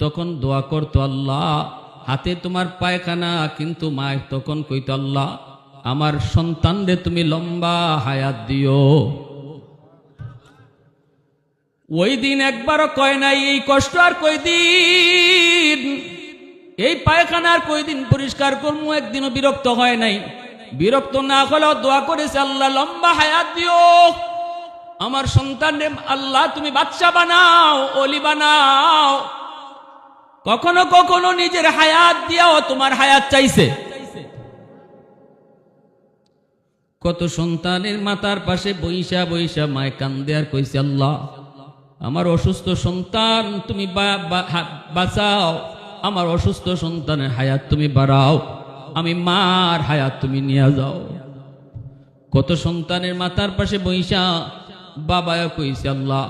তখন দোয়া করতো, আল্লাহ হাতে তোমার পায়খানা, কিন্তু মা তখন কইতো, আল্লাহ আমার সন্তানরে তুমি লম্বা হায়াত দিও। ওই দিন একবারও কয় নাই এই কষ্ট আর কয়দিন, এই পায়খানার কয়দিন পরিষ্কার করবো, একদিনও বিরক্ত হয় নাই। বিরক্ত না হলেও দোয়া করেছে, আল্লাহ লম্বা হায়াত দিও আমার সন্তানরে, আল্লাহ তুমি বাদশা বানাও, অলি বানাও। কখনো কখনো নিজের হায়াত দিয়াও তোমার হায়াত চাইছে। কত সন্তানের মাথার পাশে বইসা বইসা মায় কান্দে আর কইছে, আল্লাহ আমার অসুস্থ সন্তান তুমি বাঁচাও, আমার অসুস্থ সন্তানের হায়াত তুমি বাড়াও, আমি মার হায়াত তুমি নিয়ে যাও। কত সন্তানের মাথার পাশে বইসা বাবাও কইছে, আল্লাহ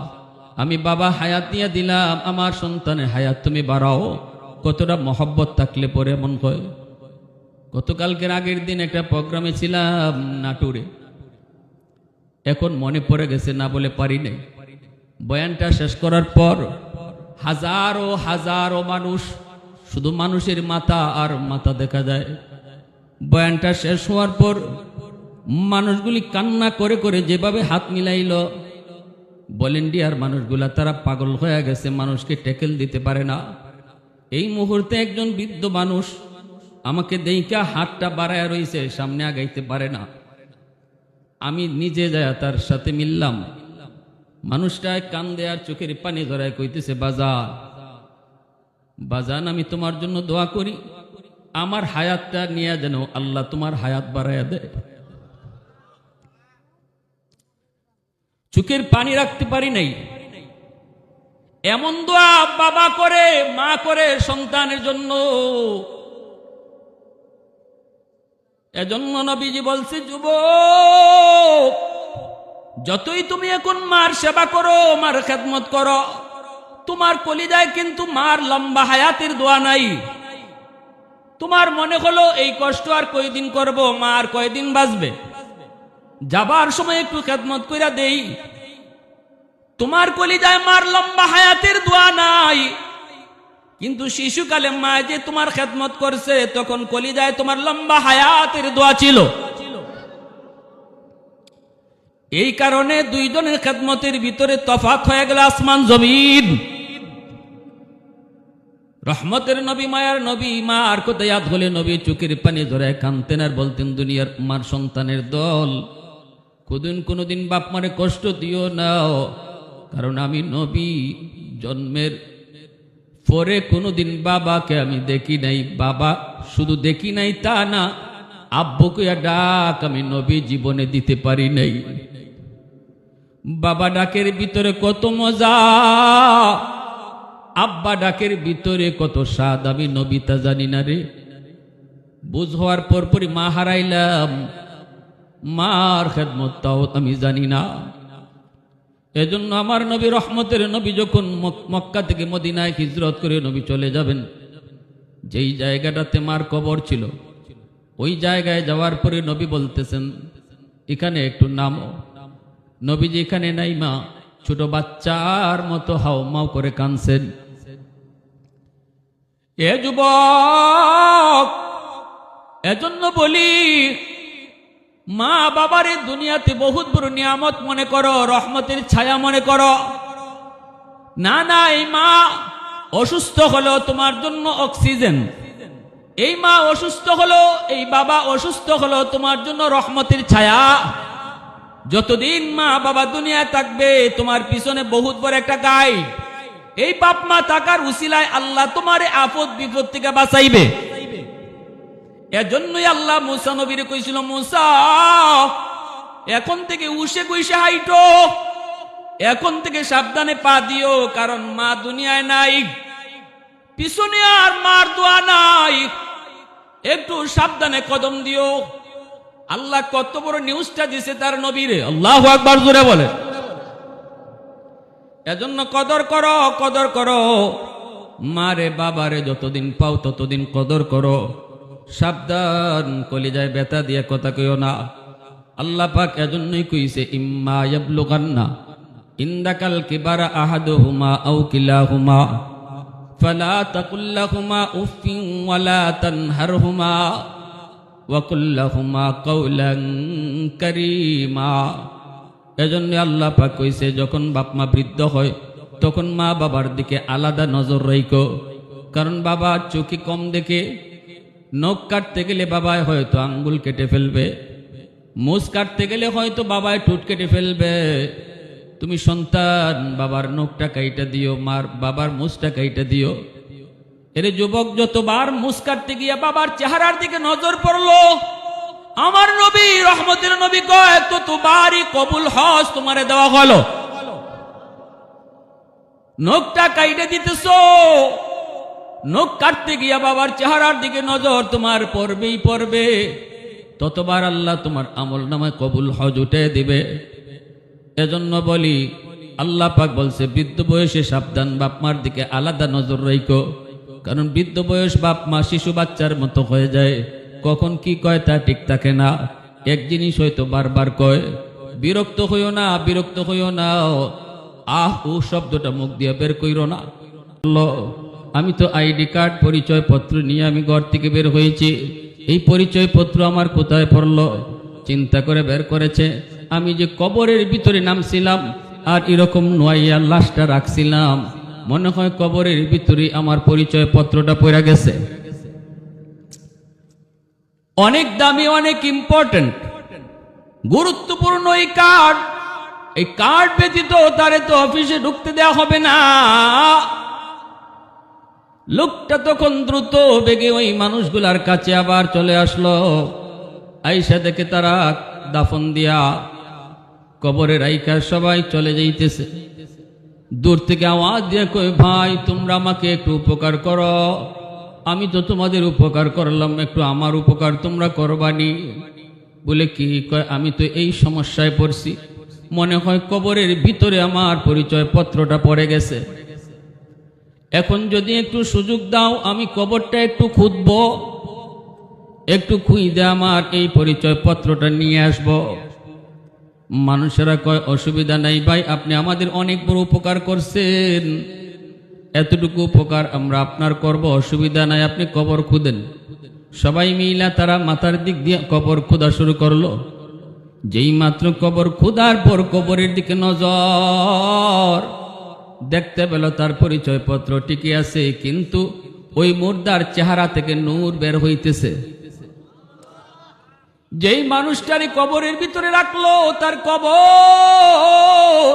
আমি বাবা হায়াত নিয়ে দিলাম, আমার সন্তানের হায়াত তুমি বাড়াও। কতটা মহব্বত থাকলে পরে এমন হয়। গতকালকের আগের দিন একটা প্রোগ্রামে ছিলাম নাটোরে, এখন মনে পড়ে গেছে, না বলে পারি নাই। বয়ানটা শেষ করার পর হাজারো হাজারো মানুষ, শুধু মানুষের মাথা আর মাথা দেখা যায়। বয়ানটা শেষ হওয়ার পর মানুষগুলি কান্না করে করে যেভাবে হাত মিলাইল, ভলেন্টিয়ার মানুষগুলা তারা পাগল হয়ে গেছে, মানুষকে ট্যাকেল দিতে পারে না। এই মুহূর্তে একজন বৃদ্ধ মানুষ আমাকে দেইকা হাতটা বাড়ায় রইছে, সামনে আগাইতে পারে না। আমি নিজে যায় তার সাথে মিললাম। মানুষটায় কান্দে আর চোখের পানি ধরায় কইতেছে, বাজান বাজান আমি তোমার জন্য দোয়া করি, আমার হায়াতটা নিয়ে যেন আল্লাহ তোমার হায়াত বাড়াইয়া দেয়। চোখের পানি রাখতে পারি নাই। এমন দোয়া বাবা করে, মা করে সন্তানের জন্য। এজন্য নবীজি বলছে, যুবক যতই তুমি এখন মার সেবা করো, মার খেদমত করো, তোমার কলিজায় কিন্তু মার লম্বা হায়াতের দোয়া নাই। তোমার মনে হলো এই কষ্ট আর কয়দিন করব, মা আর কয়দিন বাঁচবে, যাবার সময় একটু খেদমত কইরা দেই। তোমার কলিজায় মার লম্বা হায়াতের দোয়া নাই, কিন্তু শিশুকালে মা যে তোমার খেদমত করছে, তখন কলিজায় তোমার লম্বা হায়াতের দোয়া ছিল। এই কারণে দুইজনের খেদমতের ভিতরে তফাৎ হয়ে গেল আসমান জমিন। রহমতের নবী, মায়ার নবী, মা আর কোথায় ইয়াদ হলে নবী চোখের পানি ধরায় কানতেন আর বলতেন, দুনিয়ার মার সন্তানের দল, কোনোদিন বাপ মারে কষ্ট দিও নাও, কারণ আমি নবী জন্মের পরে কোনোদিন বাবাকে আমি দেখি নাই। বাবা শুধু দেখি নাই তা না, আব্বুকে ডাক আমি নবী জীবনে দিতে পারি নাই। বাবা ডাকের ভিতরে কত মজা, আব্বা ডাকের ভিতরে কত স্বাদ, আমি নবী তা জানি না রে। বুঝ হওয়ার পরপরই মা হারাইলাম, মার খেদমত তাও আমি জানি না। এজন্য আমার নবী, রহমতের নবী, যখন মক্কা থেকে মদিনায় হিজরত করে নবী চলে যাবেন, যেই জায়গাটাতে মার কবর ছিল, ওই জায়গায় যাওয়ার পরে নবী বলতেছেন, এখানে একটু নামো। নবীজি এখানে নাই, মা ছোট বাচ্চার মতো হাও মাও করে কাঁদছেন। এ যুবক, এজন্য বলি, মা বাবারে দুনিয়াতে বহুত বড় নিয়ামত মনে করো, রহমতের ছায়া মনে করো না। না, এই মা অসুস্থ হলো তোমার জন্য অক্সিজেন, এই মা অসুস্থ হলো, এই বাবা অসুস্থ হলো তোমার জন্য রহমতের ছায়া। যতদিন মা বাবা দুনিয়া থাকবে, তোমার পিছনে বহুত বড় একটা গাইড। এই বাপ মা থাকার উসিলায় আল্লাহ তোমারে আপদ বিপদ থেকে বাঁচাইবে। এজন্যই আল্লাহ মুসা নবীরে কইছিল, মুসা এখন থেকে উসে কইসে হাইটো, এখন থেকে সাবধানে পা দিও, কারণ মা দুনিয়ায় নাই, পিছনে আর মার দোয়া নাই, একটু সাবধানে কদম দিও। আল্লাহ কত বড় নিউজটা দিছে তার নবীরে, আল্লাহু আকবার জোরে বলে। এজন্য কদর করো, কদর করো, মারে বাবারে যতদিন পাও ততদিন কদর করো। সাবধান, কলিজায় ব্যথা দিয়ে কথা কইও না। আল্লাহ পাক এজন্যই কইছে, ইম্মা ইয়াবলুগান্না ইনদাকাল কিবারা আহাদুহুমা আও কিলাহুমা ফালা তাকুল লাহুমা উফিন ওয়ালা তানহারহুমা ওয়া কুল লাহুমা কাওলান কারীমা। এজন্য আল্লাহ পাক কইছে যখন বাপ মা বৃদ্ধ হয় তখন মা বাবার দিকে আলাদা নজর রাখো, কারণ বাবা চোখে কম দেখে। নখ কাটতে গেলে বাবায় হয়তো আঙ্গুল কেটে ফেলবে, মুছ কাটতে গেলে হয়তো বাবায় ঠোঁট কেটে ফেলবে। তুমি সন্তান বাবার নখটা কাইটা দিও, মার বাবার মুছটা কাইটা দিও। এর যুবক যতবার মুছ কাটতে গিয়া বাবার চেহারার দিকে নজর পড়লো, আমার নবী রহমতের নবী কয় ততবারই কবুল হজ তোমারে দেওয়া হলো। নখটা কাইটা দিতেছো, নখ কাটতে গিয়া বাবার চেহারার দিকে নজর তোমার পড়বেই পড়বে, ততবার আল্লাহ তোমার আমল নামায় কবুল হজ উঠে দিবে। এজন্য বলি আল্লাহ পাক বলছে বৃদ্ধ বয়সে সাবধান, বাপ মার দিকে আলাদা নজর রাখো, কারণ বৃদ্ধ বয়স বাপ মা শিশু বাচ্চার মতো হয়ে যায়, কখন কি কয় তা ঠিক থাকে না। এক জিনিস হয়তো বারবার কয়। বিরক্ত হইও না, বিরক্ত হইও না। আহ ও শব্দটা মুখ দিয়ে বের কইরো না। আমি তো আইডি কার্ড পরিচয় পত্র নিয়ে আমি ঘর থেকে বের হয়েছি, এই পরিচয় পত্র আমার কোথায় পড়লো? চিন্তা করে বের করেছে আমি যে কবরের ভিতরে নামছিলাম আর এরকম নোয়াইয়া লাশটা রাখছিলাম, মনে হয় কবরের ভিতরে আমার পরিচয় পত্রটা পড়ে গেছে। অনেক দামি, অনেক ইম্পর্টেন্ট, গুরুত্বপূর্ণ এই কার্ড। এই কার্ড ব্যতীত তারে তো অফিসে ঢুকতে দেওয়া হবে না। লোকটা তখন দ্রুত বেগে ওই মানুষগুলার কাছে আবার চলে আসলো। আইসা দেখে তারা দাফন দিয়া কবরে রাইখা সবাই চলে যাইতেছে। দূর থেকে আওয়াজ দিয়ে কই ভাই তোমরা আমাকে একটু উপকার করো, আমি তো তোমাদের উপকার করলাম, একটু আমার উপকার তোমরা করবানি। বলে কি? কয় আমি তো এই সমস্যায় পড়ছি, মনে হয় কবরের ভিতরে আমার পরিচয় পত্রটা পড়ে গেছে। এখন যদি একটু সুযোগ দাও আমি কবরটা একটু খুঁজব, একটু খুঁজে আমার এই পরিচয় পত্রটা নিয়ে আসব। মানুষেরা কয় অসুবিধা নাই ভাই, আপনি আমাদের অনেক বড় উপকার করছেন, এতটুকু উপকার আমরা আপনার করব, অসুবিধা নাই, আপনি কবর খুঁদেন। সবাই মিলা তারা মাথার দিক দিয়ে কবর খোদা শুরু করলো। যেই মাত্র কবর খোদার পর কবরের দিকে নজর, দেখতে পেল তার পরিচয় পত্র ঠিকই আছে, কিন্তু ওই মুর্দার চেহারা থেকে নূর বের হইতেছে। যেই মানুষটারে কবরের ভিতরে রাখলো তার কবর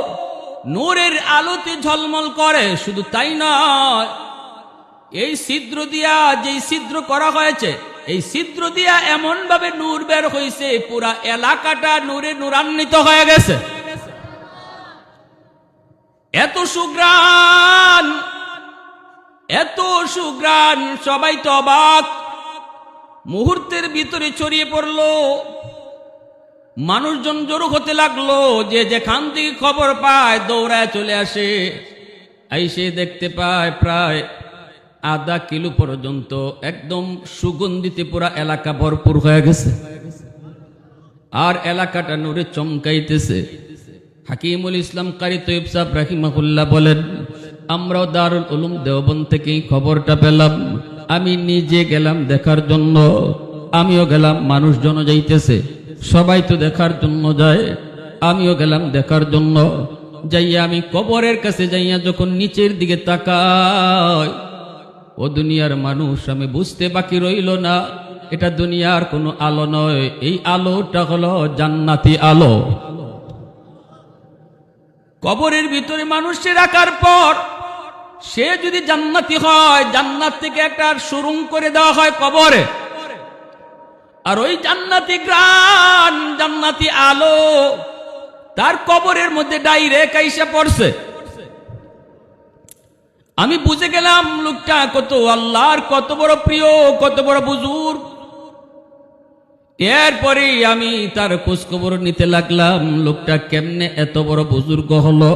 নূরের আলোতে ঝলমল করে। শুধু তাই নয়, এই ছিদ্র দিয়া যেই ছিদ্র করা হয়েছে, এই ছিদ্র দিয়া এমন ভাবে নূর বের হয়েছে পুরা এলাকাটা নূরে নূরান্বিত হয়ে গেছে। এত সুগ্রাণ, এত সুগ্রাণ, সবাই তো অবাক। মুহূর্তের ভিতরে ছড়িয়ে পড়লো, মানুষজন জড়ো হতে লাগলো। যে যেখান থেকে খবর পায় দৌড়ায় চলে আসে। আইসে দেখতে পায় প্রায় আধা কিলো পর্যন্ত একদম সুগন্ধিতে পুরা এলাকা ভরপুর হয়ে গেছে, আর এলাকাটা নূরে চমকাইতেছে। হাকিমুল ইসলাম কারি তৈয়ব সাহেব রাহিমাহুল্লাহ বলেন, আমরাও দারুল উলুম দেওবন্দ থেকেই খবরটা পেলাম। আমি নিজে গেলাম দেখার জন্য, আমিও গেলাম, মানুষজন যাইতেছে, সবাই তো দেখার জন্য যায়, আমিও গেলাম দেখার জন্য। যাইয়া আমি কবরের কাছে যাইয়া যখন নিচের দিকে তাকাই, ও দুনিয়ার মানুষ, আমি বুঝতে বাকি রইল না এটা দুনিয়ার কোনো আলো নয়, এই আলোটা হলো জান্নাতি আলো। কবরের ভিতরে মানুষকে রাখার পর সে যদি জান্নাতি হয়, জান্নাত থেকে একটা সুরুং করে দেওয়া হয় কবরে, আর ওই জান্নাতি গ্রান, জান্নাতি আলো তার কবরের মধ্যে ডাইরেক্ট আইসা পড়ছে। আমি বুঝে গেলাম লোকটা কত আল্লাহর কত বড় প্রিয়, কত বড় বুজুর্গ। এরপরে আমি তার খোঁজ খবর নিতে লাগলাম, লোকটা কেমনে এত বড় বুজুর্গ হলো।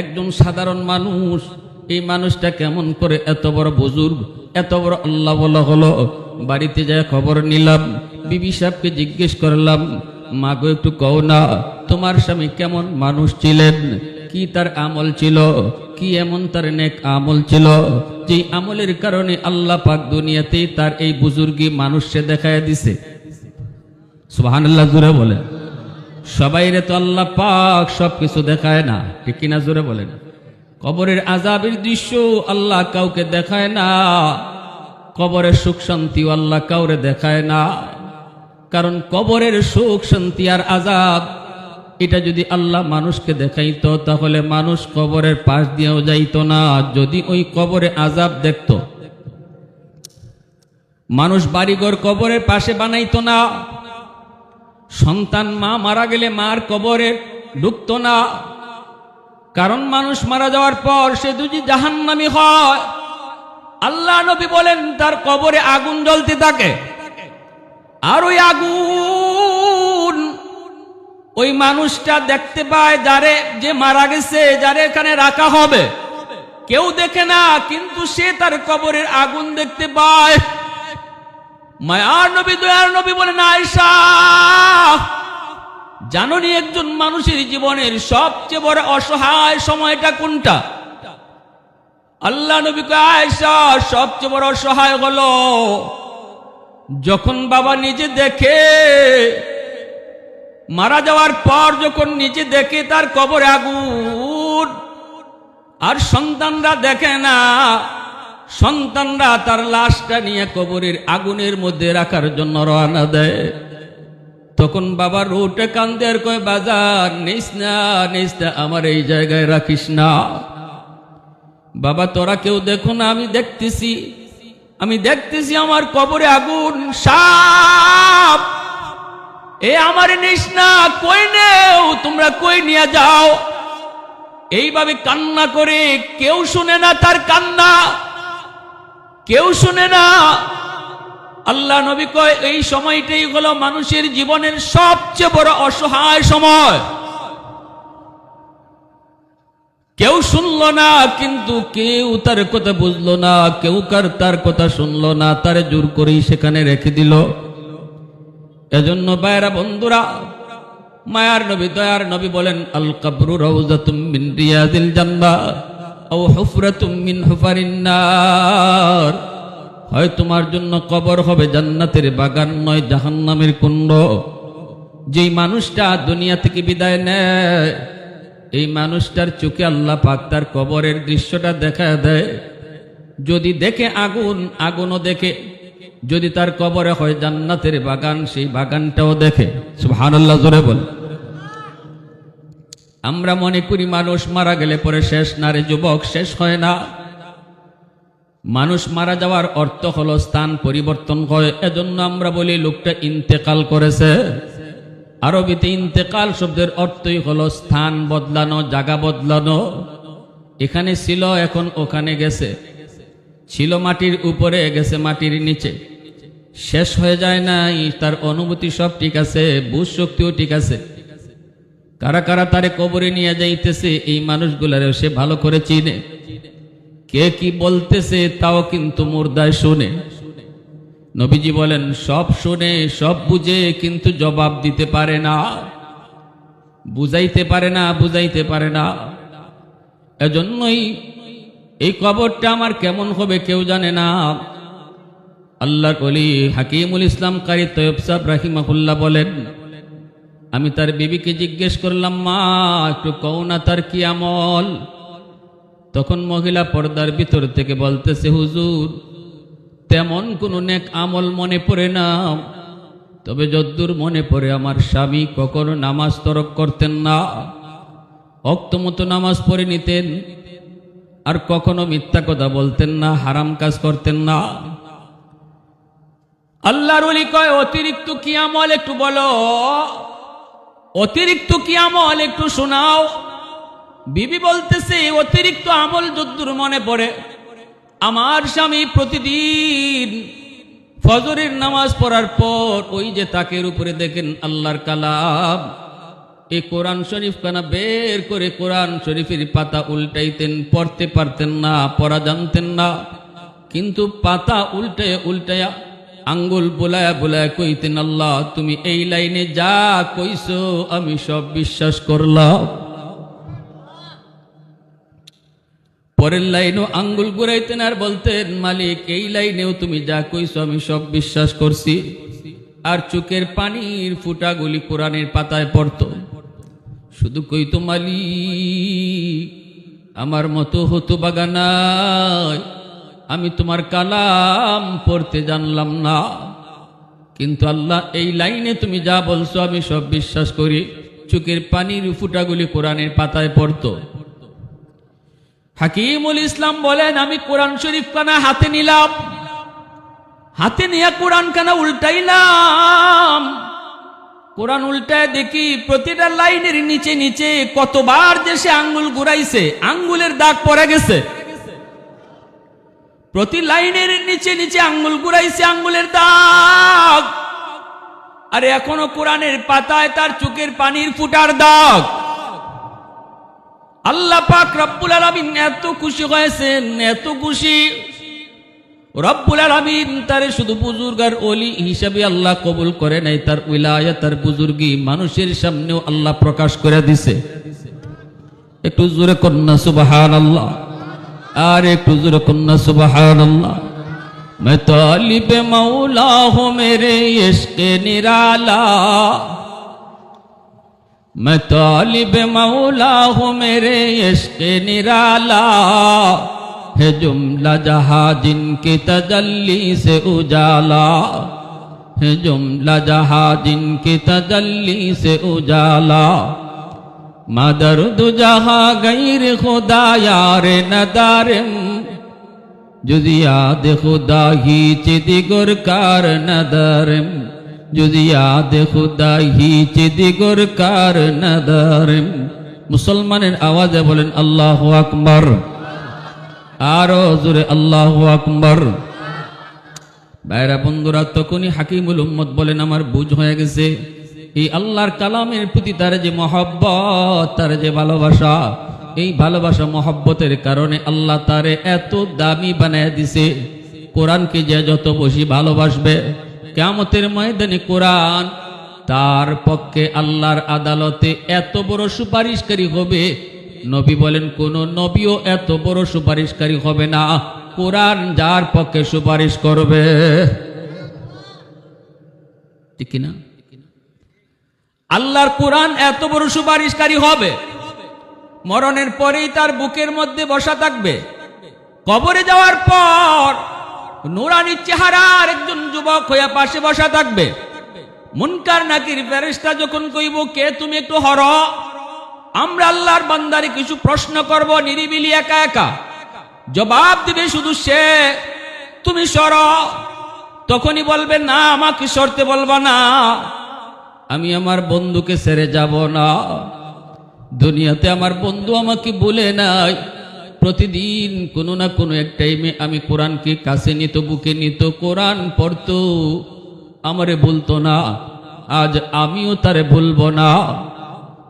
একজন সাধারণ মানুষ, এই মানুষটা কেমন করে এত বড় বুজুর্গ, এত বড় আল্লাহ বলা হলো। বাড়িতে যায় খবর নিলাম, বিবি সাহেবকে জিজ্ঞেস করলাম, মা গো একটু কও না তোমার স্বামী কেমন মানুষ ছিলেন, কি তার আমল ছিল, কি এমন তার নেক আমল ছিল যে আমলের কারণে আল্লাহ পাক দুনিয়াতেই তার এই বুজুর্গি মানুষকে দেখায় দিছে। সুবহানাল্লাহ জোরে বলেন। সবাইরে তো আল্লাহ পাক সবকিছু দেখায় না, ঠিক কিনা জোরে বলেন। কবরের আযাবের দৃশ্য আল্লাহ কাউকে দেখায় না, কবরের সুখ শান্তিও আল্লাহ কাউরে দেখায় না। কারণ কবরের সুখ শান্তি আর আযাব এটা যদি আল্লাহ মানুষকে দেখাইতো তাহলে মানুষ কবরের পাশ দিয়েও যাইতো না। যদি ওই কবরে আযাব দেখতো, মানুষ বাড়িঘর কবরের পাশে বানাইতো না। সন্তান মা মারা গেলে মার কবরে ঢুকতো না, কারণ মানুষ মারা যাওয়ার পর সে যদি জাহান্নামী হয়, আল্লাহ নবী বলেন তার কবরে আগুন জ্বলতে থাকে। আর ওই আগুন ওই মানুষটা দেখতে পায়, যারে যে মারা গেছে, যারে এখানে রাখা হবে, কেউ দেখে না, কিন্তু সে তার কবরের আগুন দেখতে পায়। মায়ার নবী দয়ার নবী বলেন, আয়েশা জানোনি একজন মানুষের জীবনের সবচেয়ে বড় অসহায় সময়টা কোনটা? আল্লাহ নবী কয়, আয়েশা সবচেয়ে বড় অসহায় হলো যখন বাবা নিজে দেখে মারা যাওয়ার পর, যখন নিজে দেখে তার কবরে আগুন, আর সন্তানরা দেখে না। সন্তানরা তার লাশটা নিয়ে কবরের আগুনের মধ্যে রাখার জন্য রওনা দেয়। তখন বাবা রোটে কান্দে আর কয়, বাজার নিস না, নিস না, আমার এই জায়গায় রাখিস না। বাবা তোরা কেউ দেখো না, আমি দেখতেছি, আমি দেখতেছি আমার কবরে আগুন, সাপ, এ আমার নিস না, কই নেও, তোমরা কই নিয়ে যাও। এইভাবে কান্না করে, কেউ শুনে না তার কান্না, কেউ শুনে না। আল্লাহ নবী কয় এই সময়টাই হলো মানুষের জীবনের সবচেয়ে বড় অসহায় সময়। কেউ শুনলো না, কিন্তু কেউ তার কথা বুঝলো না, কেউ তার কথা শুনলো না, তারে জোর করেই সেখানে রেখে দিল। এজন্য ভাইরা বন্ধুরা, মায়ার নবী দয়ার নবী বলেন, আল কবরু রাউযাতুম মিন রিয়াদিল জান্নাহ আও হুফরাতুম মিন হুফারিন নার। হয় তোমার জন্য কবর হবে জান্নাতের বাগান, নয় জাহান্নামের কুণ্ড। যেই মানুষটা দুনিয়া থেকে বিদায় নেয়, এই মানুষটার চোখে আল্লাহ পাক তার কবরের দৃশ্যটা দেখা দেয়। যদি দেখে আগুন, আগুনও দেখে। যদি তার কবরে হয় জান্নাতের বাগান, সেই বাগানটাও দেখে। সুবহানাল্লাহ জোরে বল। আমরা মনে করি মানুষ মারা গেলে পরে শেষ না রে যুবক, শেষ হয় না। মানুষ মারা যাওয়ার অর্থ হলো স্থান পরিবর্তন হয়। এজন্য আমরা বলি লোকটা ইন্তেকাল করেছে। আরবিতে ইন্তেকাল শব্দের অর্থই হলো স্থান বদলানো, জায়গা বদলানো। এখানে ছিল, এখন ওখানে গেছে। ছিল মাটির উপরে, গেছে মাটির নিচে। শেষ হয়ে যায় নাই, তার অনুভূতি সব ঠিক আছে, বুঝ শক্তিও ঠিক আছে। কারা কারা তারে কবরে নিয়ে যাইতেছে, এই মানুষগুলারও সে ভালো করে চিনে। কে কি বলতেছে তাও কিন্তু মুর্দায় শুনে। নবীজি বলেন, সব শুনে, সব বুঝে, কিন্তু জবাব দিতে পারে না, বুঝাইতে পারে না, বুঝাইতে পারে না। এজন্যই এই কবরটা আমার কেমন হবে কেউ জানে না। আল্লাহর ওলি হাকিমুল ইসলাম কারি তয়্যব সাহেব রাহিমাহুল্লাহ বলেন, আমি তার বিবিকে জিজ্ঞেস করলাম, মা একটু কও না তার কি আমল। তখন মহিলা পর্দার ভিতর থেকে বলতেছে, হুজুর তেমন কোনো নেক আমল মনে পড়ে না, তবে যদ্দূর মনে পড়ে আমার স্বামী কখনো নামাজ তরক করতেন না, ওয়াক্ত মতো নামাজ পড়ে নিতেন, আর কখনো মিথ্যা কথা বলতেন না, হারাম কাজ করতেন না। আল্লাহর ওলি কয়, অতিরিক্ত কি আমল একটু বলো, অতিরিক্ত কি আমল একটু শোনাও। বিবি বলতেছে, অতিরিক্ত আমল যদ্দূর মনে পড়ে, আমার স্বামী প্রতিদিন ফজরের নামাজ পড়ার পর ওই যে তাকের উপরে দেখেন আল্লাহর কালাম, এই কোরআন শরীফ খানা বের করে কোরআন শরীফের পাতা উল্টাইতেন। পড়তে পারতেন না, পড়া জানতেন না, কিন্তু পাতা উল্টায় উল্টায়া আঙ্গুল বোলায়া বোলায়া কইতেন, আল্লাহ তুমি এই লাইনে যা কইছো আমি সব বিশ্বাস করলাম। পরের লাইনও আঙ্গুল ঘুরাইতেন আর বলতেন, মালিক এই লাইনেও তুমি যা কইছো আমি সব বিশ্বাস করছি। আর চোখের পানির ফুটাগুলি কোরআনের পাতায় পড়ত। শুধু কইতো, মালিক আমার মতো হতভাগা নাই, আমি তোমার কালাম পড়তে জানলাম না, কিন্তু আল্লাহ এই লাইনে তুমি যা বলছো আমি সব বিশ্বাস করি। চোখের পানির ফুটাগুলি কোরআনের পাতায় পড়ত। হাকিমুল ইসলাম বলেন, আমি কোরআন শরীফ খানা হাতে নিলাম, হাতে নিয়ে কোরআন খানা উল্টাইলাম। কোরআন উল্টায় দেখি প্রতিটা লাইনের নিচে নিচে কতবার যে সে আঙ্গুল ঘুরাইছে, আঙ্গুলের দাগ পড়ে গেছে। প্রতি লাইনের নিচে নিচে আঙ্গুল ঘুরাইছে, আঙ্গুলের দাগ। আর এখনো কোরআনের পাতায় তার চোখের পানির ফুটার দাগ। আল্লাহ পাক রব্বুল আলামিন এত খুশি হয়েছেন, এত খুশি, রব্বুল আলামিন তারে শুধু বুজুর্গ আর ওলি হিসাবে আল্লাহ কবুল করে নাই, তার উলায়াত আর বুজুর্গি মানুষের সামনেও আল্লাহ প্রকাশ করে দিছে। একটু জোরে কন্যা সুবহানাল্লাহ, আর একটু জোরে কন্যা সুবহানাল্লাহ। मैं तालिब मौला हूँ मेरे इश्क निराला, मैं तालिब मौला हूँ मेरे इश्क निराला, है जुमला जहाँ जिनकी तजल्ली से उजाला, है जुमला जहाँ जिनकी तजल्ली से उजाला, मदर दु जहाँ गैर खुदा यार नदारम, যদি याद खुदा ही चिदिगुर कार नदरम, যদি याद खुदा ही चिदिगुर कार नदरम। মুসলমানের আওয়াজে বলেন আল্লাহু আকবার, আরো জোরে আল্লাহু আকবার। ভাইরা বন্ধুরা, তখনই হাকিমুল উম্মত বলেন, আমার বুঝ হয়ে গেছে এই আল্লাহর কালামের প্রতি তার যে মহব্বত, তার যে ভালোবাসা, এই ভালোবাসা মহব্বতের কারণে আল্লাহ তারে এত দামি বানায় দিছে। কোরআনকে যে যত বেশি ভালোবাসবে, কিয়ামতের ময়দানে কোরআন তার পক্ষে আল্লাহর আদালতে এত বড় সুপারিশকারী হবে। নবী বলেন, কোন নবীও এত বড় সুপারিশকারী হবে না, কোরআন যার পক্ষে সুপারিশ করবে। ঠিক না? আল্লাহর কোরআন এত বড় সুপারিশকারী হবে, মরণের পরেই তার বুকের মধ্যে বসা থাকবে। কবরে যাওয়ার পর নুরানি চেহারার একজন যুবক হয়ে পাশে বসা থাকবে। মুনকার নাকির ফেরেশতা যখন কইব, কে তুমি, একটু হর, আমরা আল্লাহর বান্দারে কিছু প্রশ্ন করব, নিরিবিলি একা একা। জবাব দিবে শুধু সে, তুমি সর। তখনই বলবে, না, আমাকে সরতে বলবা না, আমি আমার বন্ধুকে ছেড়ে যাব না। দুনিয়াতে আমার বন্ধু আমাকে বলে নাই, প্রতিদিন কোনো না কোনো এক টাইমে আমি কোরআনকে কাছে নিত, বুকে নিত, কোরআন পড়তো, আমারে বলতো না। আজ আমিও তারে বলবো না।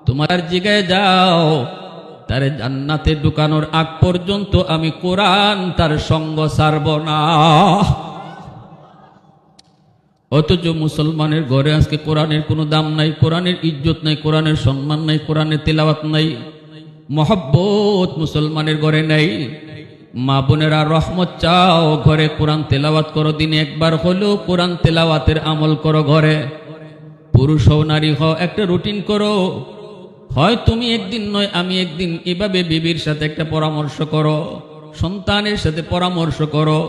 তোমার জায়গায় যাও, তারে জান্নাতে ঢুকানোর আগ পর্যন্ত আমি কোরআন তার সঙ্গ ছাড়ব না। অথচ মুসলমানের ঘরে আজকে কোরআনের কোনো দাম নাই, কোরআনের ইজ্জত নাই, কোরআনের সম্মান নাই, কোরআনের তেলাওয়াত নাই, মহব্বত মুসলমানের ঘরে নাই। মা বোনেরা, রহমত চাও, ঘরে কোরআন তেলাওয়াত করো, দিনে একবার হলেও কোরআন তেলাওয়াতের আমল করো ঘরে। পুরুষ হও নারী হও, একটা রুটিন করো। হয় তুমি একদিন নয় আমি একদিন, এভাবে বিবির সাথে একটা পরামর্শ করো, সন্তানের সাথে পরামর্শ করো।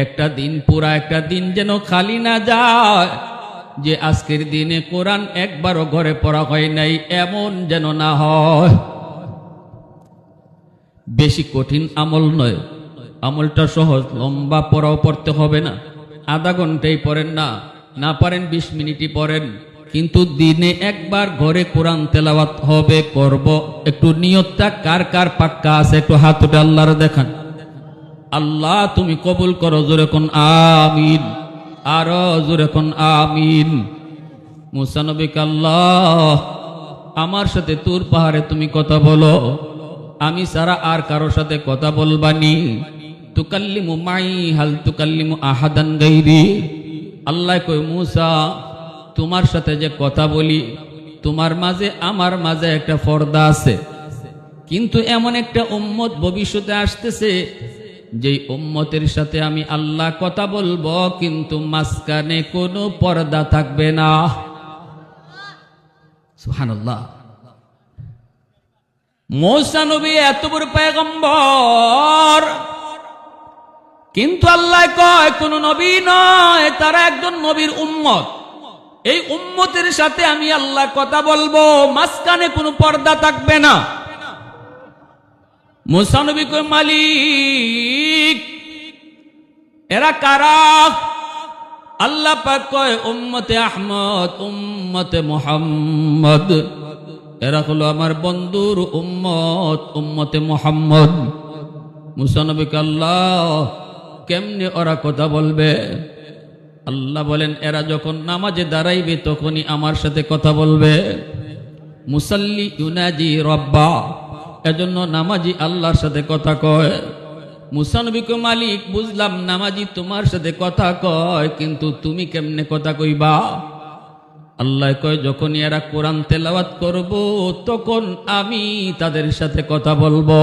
একটা দিন, পুরা একটা দিন যেন খালি না যায় যে আজকের দিনে কোরআন একবারও ঘরে পড়া হয় নাই, এমন যেন না হয়। বেশি কঠিন আমল নয়, আমলটা সহজ, লম্বা পড়াও পড়তে হবে না, আধা ঘন্টাই পড়েন না, না পারেন 20 মিনিটই পড়েন, কিন্তু দিনে একবার ঘরে কোরআন তেলাওয়াত হবে, করব। একটু নিয়তটা কার কার পাক্কা আছে, একটু হাত উঠে আল্লাহর দেখান। আল্লাহ তুমি কবুল করো, জোরে কোন আমিন, আরো জোরে কোন আমিন। মুসা নবীকে, আল্লাহ আমার সাথে তুর পাহাড়ে তুমি কথা বলো, আমি সারা আর কারো সাথে কথা বলবানি। তুকাল্লিমু মাই হাল তুকাল্লিমু আহাদান গাইরি। আল্লাহ কই, মুসা তোমার সাথে যে কথা বলি, তোমার মাঝে আমার মাঝে একটা পর্দা আছে। কিন্তু এমন একটা উম্মত ভবিষ্যতে আসতেছে যেই উম্মতের সাথে আমি আল্লাহ কথা বলবো, কিন্তু মাঝখানে কোনো পর্দা থাকবে না। সুবহানাল্লাহ। মূসা নবী এত বড় পয়গম্বর, কিন্তু আল্লাহ কয় কোন নবী নয়, তারা একজন নবীর উম্মত। এই উম্মতের সাথে আমি আল্লাহ কথা বলবো, মাঝখানে কোনো পর্দা থাকবে না। মূসা নবী কয়, মালিক এরা কারা? আল্লাহ পাক কয়, উম্মতে আহমদ, উম্মতে মুহাম্মদ। এরা হলো আমার বন্ধুর উম্মত, উম্মতে মুহাম্মদ। মূসা নবী কয়, আল্লাহ কেমনে ওরা কথা বলবে? আল্লাহ বলেন, এরা যখন নামাজে দাঁড়াইবে তখনই আমার সাথে কথা বলবে। মুসাল্লি ইউনাজি রব্বা, এজন্য নামাজি আল্লাহর সাথে কথা কয়। মূসা নবী কয়, মালিক বুঝলাম নামাজি তোমার সাথে কথা কয়, কিন্তু তুমি কেমনে কথা কইবা? আল্লাহ কয়, যখন এরা কোরআন তেলাওয়াত করব তখন আমি তাদের সাথে কথা বলবো।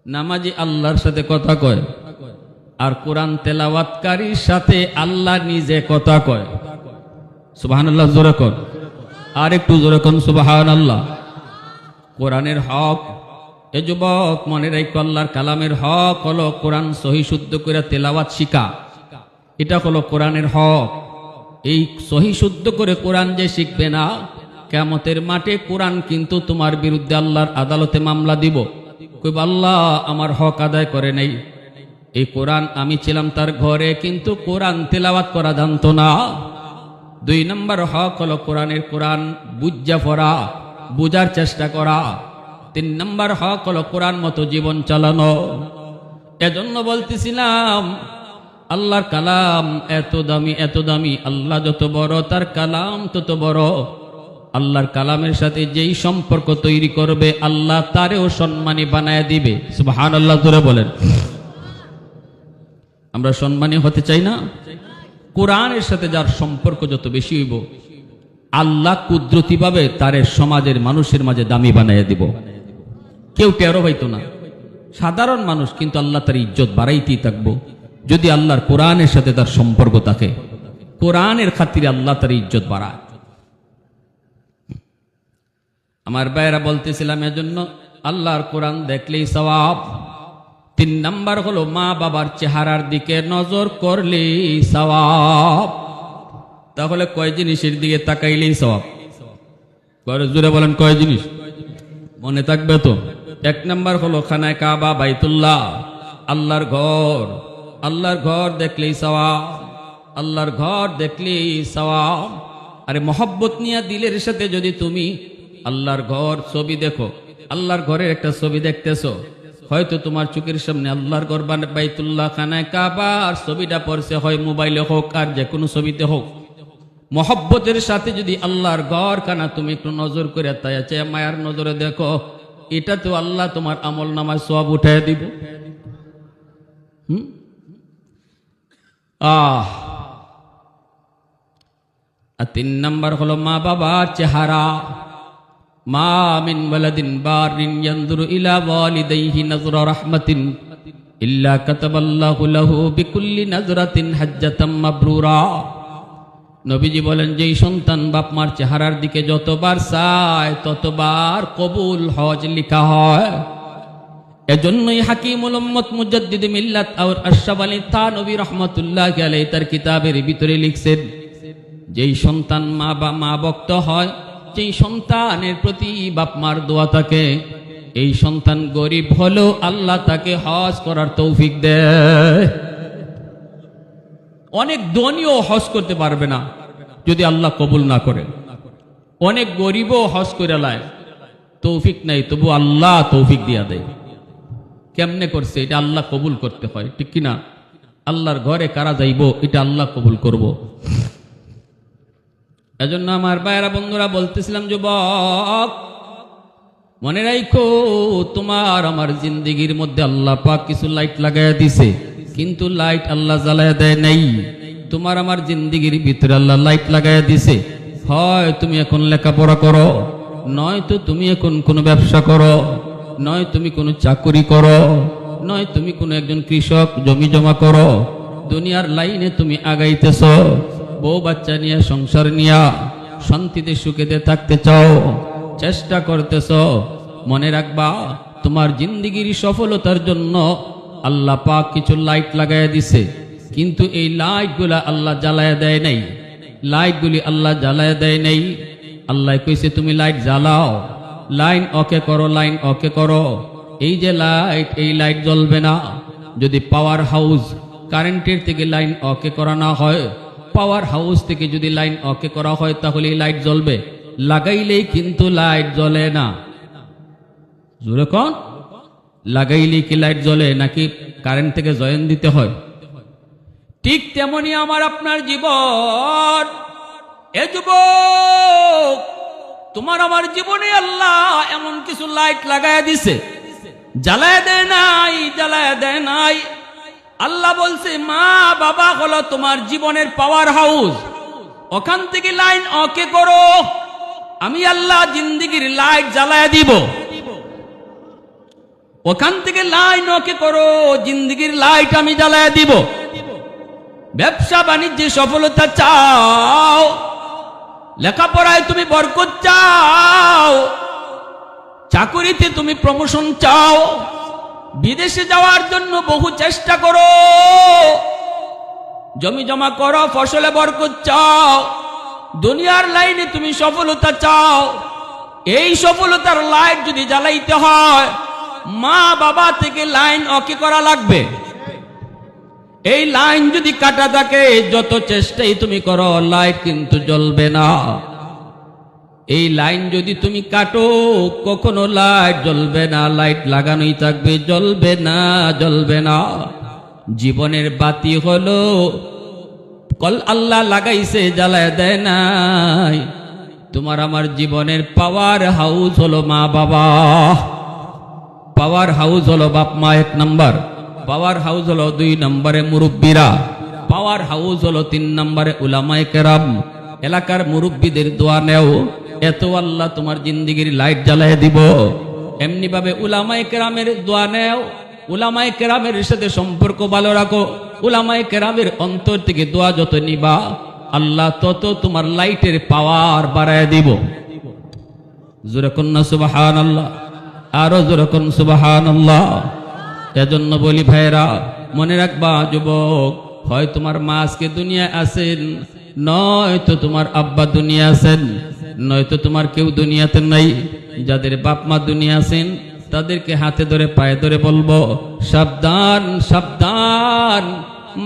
নামাজি আল্লাহর সাথে কথা কয়, আর কোরআন তেলাওয়াতকারীর সাথে আল্লাহ নিজে কথা কয়। সুবহানাল্লাহ, জোরে কর, আর একটু জোরে কর সুবহানাল্লাহ। কোরআনের হক, এ যুবক মনে রাখো, আল্লাহর কালামের হক হলো কোরআন সহি শুদ্ধ করে তেলাওয়াত শিখা। এটা হলো কোরআনের হক। এই সহি শুদ্ধ করে কোরআন যে শিখবে না, কিয়ামতের মাঠে কোরআন কিন্তু তোমার বিরুদ্ধে আল্লাহর আদালতে মামলা দিব। কইব, আল্লাহ আমার হক আদায় করে নাই। এই কোরআন আমি ছিলাম তার ঘরে, কিন্তু কোরআন তেলাওয়াত করা জানতো না। 2 নম্বর হক হলো কোরআন বুঝা পড়া, বুঝার চেষ্টা করা। 3 নম্বর হক হলো কোরআন মতো জীবন চালানো। এজন্য বলতেছিলাম, আল্লাহর কালাম এত দামি, এত দামি। আল্লাহ যত বড়, তার কালাম তত বড়। আল্লাহর কালামের সাথে যেই সম্পর্ক তৈরি করবে, আল্লাহ তারেও সম্মানী বানায় দিবে। সুবহানাল্লাহ, জোরে বলেন। আমরা সম্মানী হতে চাই না? কোরআনের সাথে যার সম্পর্ক যত বেশি হইব, আল্লাহ কুদরতি ভাবে তারে সমাজের মানুষের মাঝে দামি বানায় দিব। কেউ টেরো হইতো না, সাধারণ মানুষ, কিন্তু আল্লাহ তার ইজ্জত বাড়াইতেই থাকবো যদি আল্লাহর কোরআনের সাথে তার সম্পর্ক থাকে। কোরআনের খাতিরে আল্লাহ তার ইজ্জত বাড়ায়। আমার ভাইয়েরা বলতেছিলাম, এজন্য আল্লাহর কোরআন দেখলেই সওয়াব। 3 নাম্বার হলো মা বাবার চেহারার দিকে নজর করলেই সওয়াব। তাহলে কয় জিনিসের দিকে তাকাইলেই সওয়াব? জোরে বলেন, কয় জিনিস মনে থাকবে তো? 1 নাম্বার হলো খানায় কাবা, বাইতুল্লাহ, আল্লাহর ঘর। আল্লাহর ঘর দেখলেই সওয়াব, আল্লাহর ঘর দেখলেই সওয়াব। আরে মহব্বত নিয়ে দিলের সাথে যদি তুমি আল্লাহর ঘর ছবি দেখো, আল্লাহর ঘরের একটা ছবি দেখতেছো, হয়তো তোমার চোখের সামনে আল্লাহর ঘর বাইতুল্লাহ, খানায় কাবা, আর ছবিটা পড়ছে হয় মোবাইলে হোক আর যে কোনো ছবিতে হোক। মহব্বতের সাথে যদি আল্লাহর ঘর খানা তুমি একটু নজর করে তাই আছে মায়ার নজরে দেখো, এটা তো আল্লাহ তোমার আমল নামায় সওয়াব উঠায় দিব। আর 3 নাম্বার হলো মা বাবার চেহারা। মা মিন ওয়ালাদিন বারিন ইয়ানজুরু ইলা ওয়ালিদাইহি নাযরা রাহমাতিন ইল্লা কাতাবাল্লাহু লাহু বিকুল্লি নাযরাতিন হাজ্জাতাম মাবরুরা। নবীজি বলেন, যেই সন্তান বাপ মার চেহারার দিকে যতবার চায় ততবার কবুল হজ লেখা হয়। এজন্যই হাকিমুল উম্মত মুজাদ্দিদ মিল্লাত আর আশরাফ আলী থানভী রাহমাতুল্লাহি আলাইহি তার কিতাবের ভিতরে লিখছেন, যেই সন্তান মা ভক্ত হয়, যেই সন্তানের প্রতি বাপ মার দোয়া থাকে, এই সন্তান গরিব হলেও আল্লাহ তাকে হজ করার তৌফিক দেয়। অনেক ধনীও হজ করতে পারবে না যদি আল্লাহ কবুল না করে। অনেক গরিবও হজ করে লায়, তৌফিক নাই, তবু আল্লাহ তৌফিক দিয়া দেয়। কেমনে করছে? এটা আল্লাহ কবুল করতে হয়, ঠিক কিনা? আল্লাহর ঘরে কারা যাইব, এটা আল্লাহ কবুল করব। এজন্য আমার ভাইয়েরা বন্ধুরা বলতেছিলাম, যুবক মনে রাখো, তোমার আমার জিন্দেগির মধ্যে আল্লাহ পাক কিছু লাইট লাগাইয়া দিছে, কিন্তু লাইট আল্লাহ জ্বালাইয়া দেয় নাই। তোমার আমার জিন্দেগির ভিতরে আল্লাহ লাইট লাগাইয়া দিছে। হয় তুমি এখন লেখাপড়া করো, নয়তো তুমি এখন কোনো ব্যবসা করো, নয় তুমি কোনো চাকরি করো, নয় তুমি কোনো একজন কৃষক জমি জমা করো। দুনিয়ার লাইনে তুমি আগাইতেছ, বউ বাচ্চা নিয়ে সংসার নিয়া শান্তিতে সুখেতে থাকতে চাও, চেষ্টা করতেছ। মনে রাখবা, তোমার জিন্দিগির সফলতার জন্য আল্লাহ পাক কিছু লাইট লাগাইয়া দিছে, কিন্তু এই লাইটগুলা আল্লাহ জ্বালায়া দেয় নাই। লাইটগুলি আল্লাহ জ্বালায়া দেয় নাই। আল্লাহ কইছে তুমি লাইট জ্বালাও, লাইন ওকে করো, লাইন ওকে করো। এই যে লাইট, এই লাইট জ্বলবে না যদি পাওয়ার হাউস কারেন্টের থেকে লাইন ওকে করা না হয়। পাওয়ার হাউস থেকে যদি লাইন ওকে করা হয় তাহলে এই লাইট জ্বলবে, লাগাইলেই কিন্তু লাইট জ্বলে না। জোরে কোন, লাগাইলেই কি লাইট জ্বলে নাকি কারেন্ট থেকে জয়েন দিতে হয়? ঠিক তেমনি আমার আপনার জীবন। এ যুবক, তোমার আমার জীবনে আল্লাহ এমন কিছু লাইট লাগায়া দিছে, জ্বালায় দেয় নাই, জ্বালায় দেয় নাই। আল্লাহ বলছে মা বাবা হলো তোমার জীবনের পাওয়ার হাউস, ওখান থেকে লাইন ওকে করো, আমি আল্লাহ জিন্দিগির লাইট জ্বালায় দিব। ওখান থেকে লাইন ওকে করো, জিন্দিগির লাইট আমি জ্বালায় দিব। ব্যবসা বাণিজ্যে সফলতা চাও, লেখাপড়ায় তুমি বরকত চাও, চাকুরিতে তুমি প্রমোশন চাও, বিদেশে যাওয়ার জন্য বহু চেষ্টা করো, জমি জমা করো, ফসলে বরকত চাও, দুনিয়ার লাইনে তুমি সফলতা চাও। এই সফলতার লাইট যদি জ্বালাইতে হয়, মা বাবা থেকে লাইন ওকে করা লাগবে। এই লাইন যদি কাটা থাকে, যত চেষ্টাই তুমি করো লাইট কিন্তু জ্বলবে না। এই লাইন যদি তুমি কাটো, কখনো লাইট জ্বলবে না, লাইট লাগানোই থাকবে, জ্বলবে না, জ্বলবে না। জীবনের বাতি হলো কল আল্লাহ লাগাইছে, জ্বালায় দেয় নাই। তোমার আমার জীবনের পাওয়ার হাউস হলো মা বাবা, পাওয়ার হাউস হলো বাপ মা 1 নম্বর, পাওয়ার হাউস হলো 2 নম্বরে মুরব্বীরা, পাওয়ার হাউস হলো 3 নম্বরে উলামায়ে কেরাম। এলাকার মুরব্বীদের দোয়া নেও, এত আল্লাহ তোমার জিন্দিগির লাইট জ্বালায় দিব। এমনি ভাবে উলামায়ে কেরামের দোয়া নেও, উলামায়ে কেরামের সাথে সম্পর্ক ভালো রাখো। উলামায়ে কেরামের অন্তর থেকে দোয়া যত নিবা, আল্লাহ তত তোমার লাইটের পাওয়ার বাড়ায় দিব। জোরে কন্যা সুবহানাল্লাহ, আরো জোরে কোন সুবহানাল্লাহ। এজন্য বলি ভাইরা, মনে রাখবা যুবক, হয় তোমার মা আজকে দুনিয়ায় আছেন, নয়তো তোমার আব্বা দুনিয়া আছেন, নয়তো তোমার কেউ দুনিয়াতে নাই। যাদের বাপ মা দুনিয়া আছেন তাদেরকে হাতে ধরে পায়ে ধরে বলবো, সাবধান সাবধান,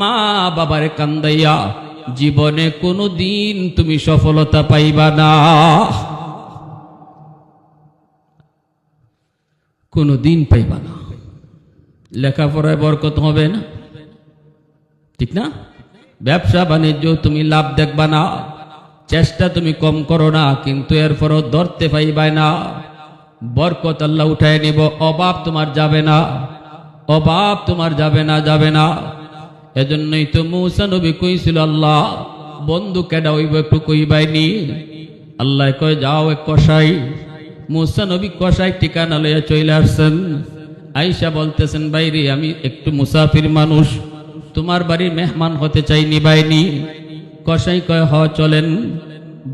মা বাবারে কান্দাইয়া জীবনে কোনো দিন তুমি সফলতা পাইবা না, কোনো দিন পাইবা না। লেখাপড়ায় বরকত হবে না, ঠিক না? ব্যবসা বাণিজ্য তুমি লাভ দেখবা না, চেষ্টা তুমি কম করো না, কিন্তু এরপরও ধরতে পাইবা না। বরকত আল্লাহ উঠায় নিব, অভাব তোমার যাবে না, অভাব তোমার যাবে না, যাবে না। এজন্যই তো মূসা নবী কইছিল, আল্লাহ বন্ধু কেডা হইব একটু কইবাইনি। আল্লাহ কয় যাও এক কসাই। মূসা নবী কসাই ঠিকানা লইয়া চলে আসছেন। আয়েশা বলতেছেন, বাইরে আমি একটু মুসাফির মানুষ, তোমার বাড়ির মেহমান হতে চাই, নিবাইনি। কসাই কয় হ চলেন।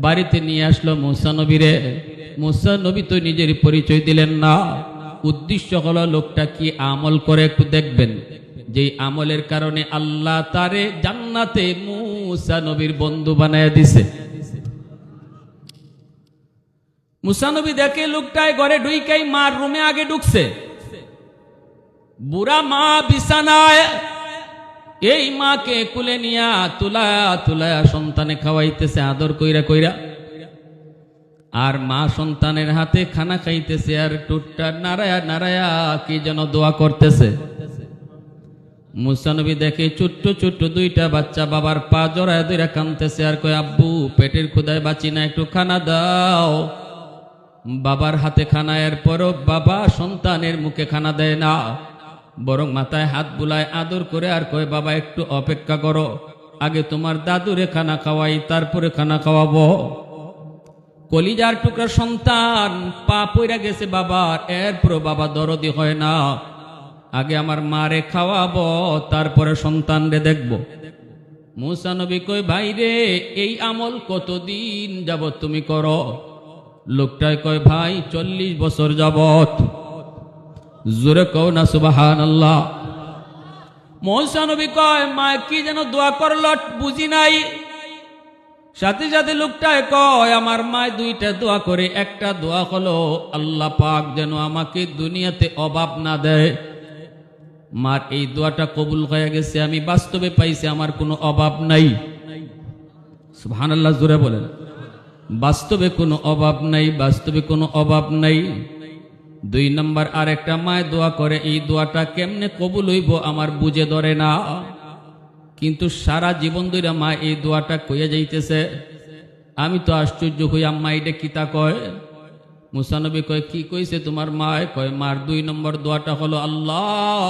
বাড়িতে নিয়ে আসলো মূসা নবীরে। মূসা নবী তো নিজের পরিচয় দিলেন না। উদ্দেশ্য হলো লোকটা কি আমল করে একটু দেখবেন, যে আমলের কারণে আল্লাহ তারে জান্নাতে মূসা নবীর বন্ধু বানায় দিছে। মূসা নবী দেখে লোকটায় ঘরে ঢুইকাই মার রুমে আগে ঢুকছে, বুড়া মা বিছানায়, এই মাকে কুলে নিয়া তুলায়া তুলায়া সন্তানে খাওয়াইতেছে আদর কইরা কইরা, আর মা সন্তানের হাতে খানা খাইতেছে আর টুটটা নাড়ায়া নাড়ায়া কি যেন দোয়া করতেছে। মূসা নবী দেখে ছোট্ট ছোট্ট 2টা বাচ্চা বাবার পা জড়ায় ধরে কাঁদতেছে আর কয়, আব্বু পেটের ক্ষুধায় বাঁচি না, একটু খানা দাও। বাবার হাতে খানা, এরপরও বাবা সন্তানের মুখে খানা দেয় না, বরং মাথায় হাত বুলায় আদর করে আর কয়, বাবা একটু অপেক্ষা করো, আগে তোমার দাদুরে খানা খাওয়াই, তারপরে খানা খাওয়াবো। কলিজার টুকরা সন্তান, পা পইরা গেছে বাবার, এরপরও বাবা দরদি হয় না। আগে আমার মারে খাওয়াবো, তারপরে সন্তানরে দেখব। মুসা নবী কয়, ভাই রে, এই আমল কতদিন যাবত তুমি করো? লোকটাই কয়, ভাই 40 বছর যাবত। জোরে কও না সুবহানাল্লাহ। মুসা নবী কয়, মা কি যেন দোয়া করল বুঝি নাই। সাথে সাথে লোকটাই কয়, আমার মা দুইটা দোয়া করে। একটা দোয়া হলো, আল্লাহ পাক যেন আমাকে দুনিয়াতে অভাব না দেয়। মার এই দোয়াটা কবুল হয়ে গেছে, আমি বাস্তবে পাইছি আমার কোনো অভাব নাই। সুবহানাল্লাহ, জোরে বলেন। বাস্তবে কোনো অভাব নাই, বাস্তবে কোনো অভাব নাই। 2 নম্বর আরেকটা মায় দোয়া করে, এই দোয়াটা কেমনে কবুল হইব আমার বুঝে ধরে না, কিন্তু সারা জীবন ধরে মা এই দোয়াটা কইয়া যাইতেছে। আমি তো আশ্চর্য হই, আম্মা এটা কিতা কয়? মুসা নবী কয়, কি কইছে তোমার মায়? কয়, মার 2 নম্বর দোয়াটা হলো, আল্লাহ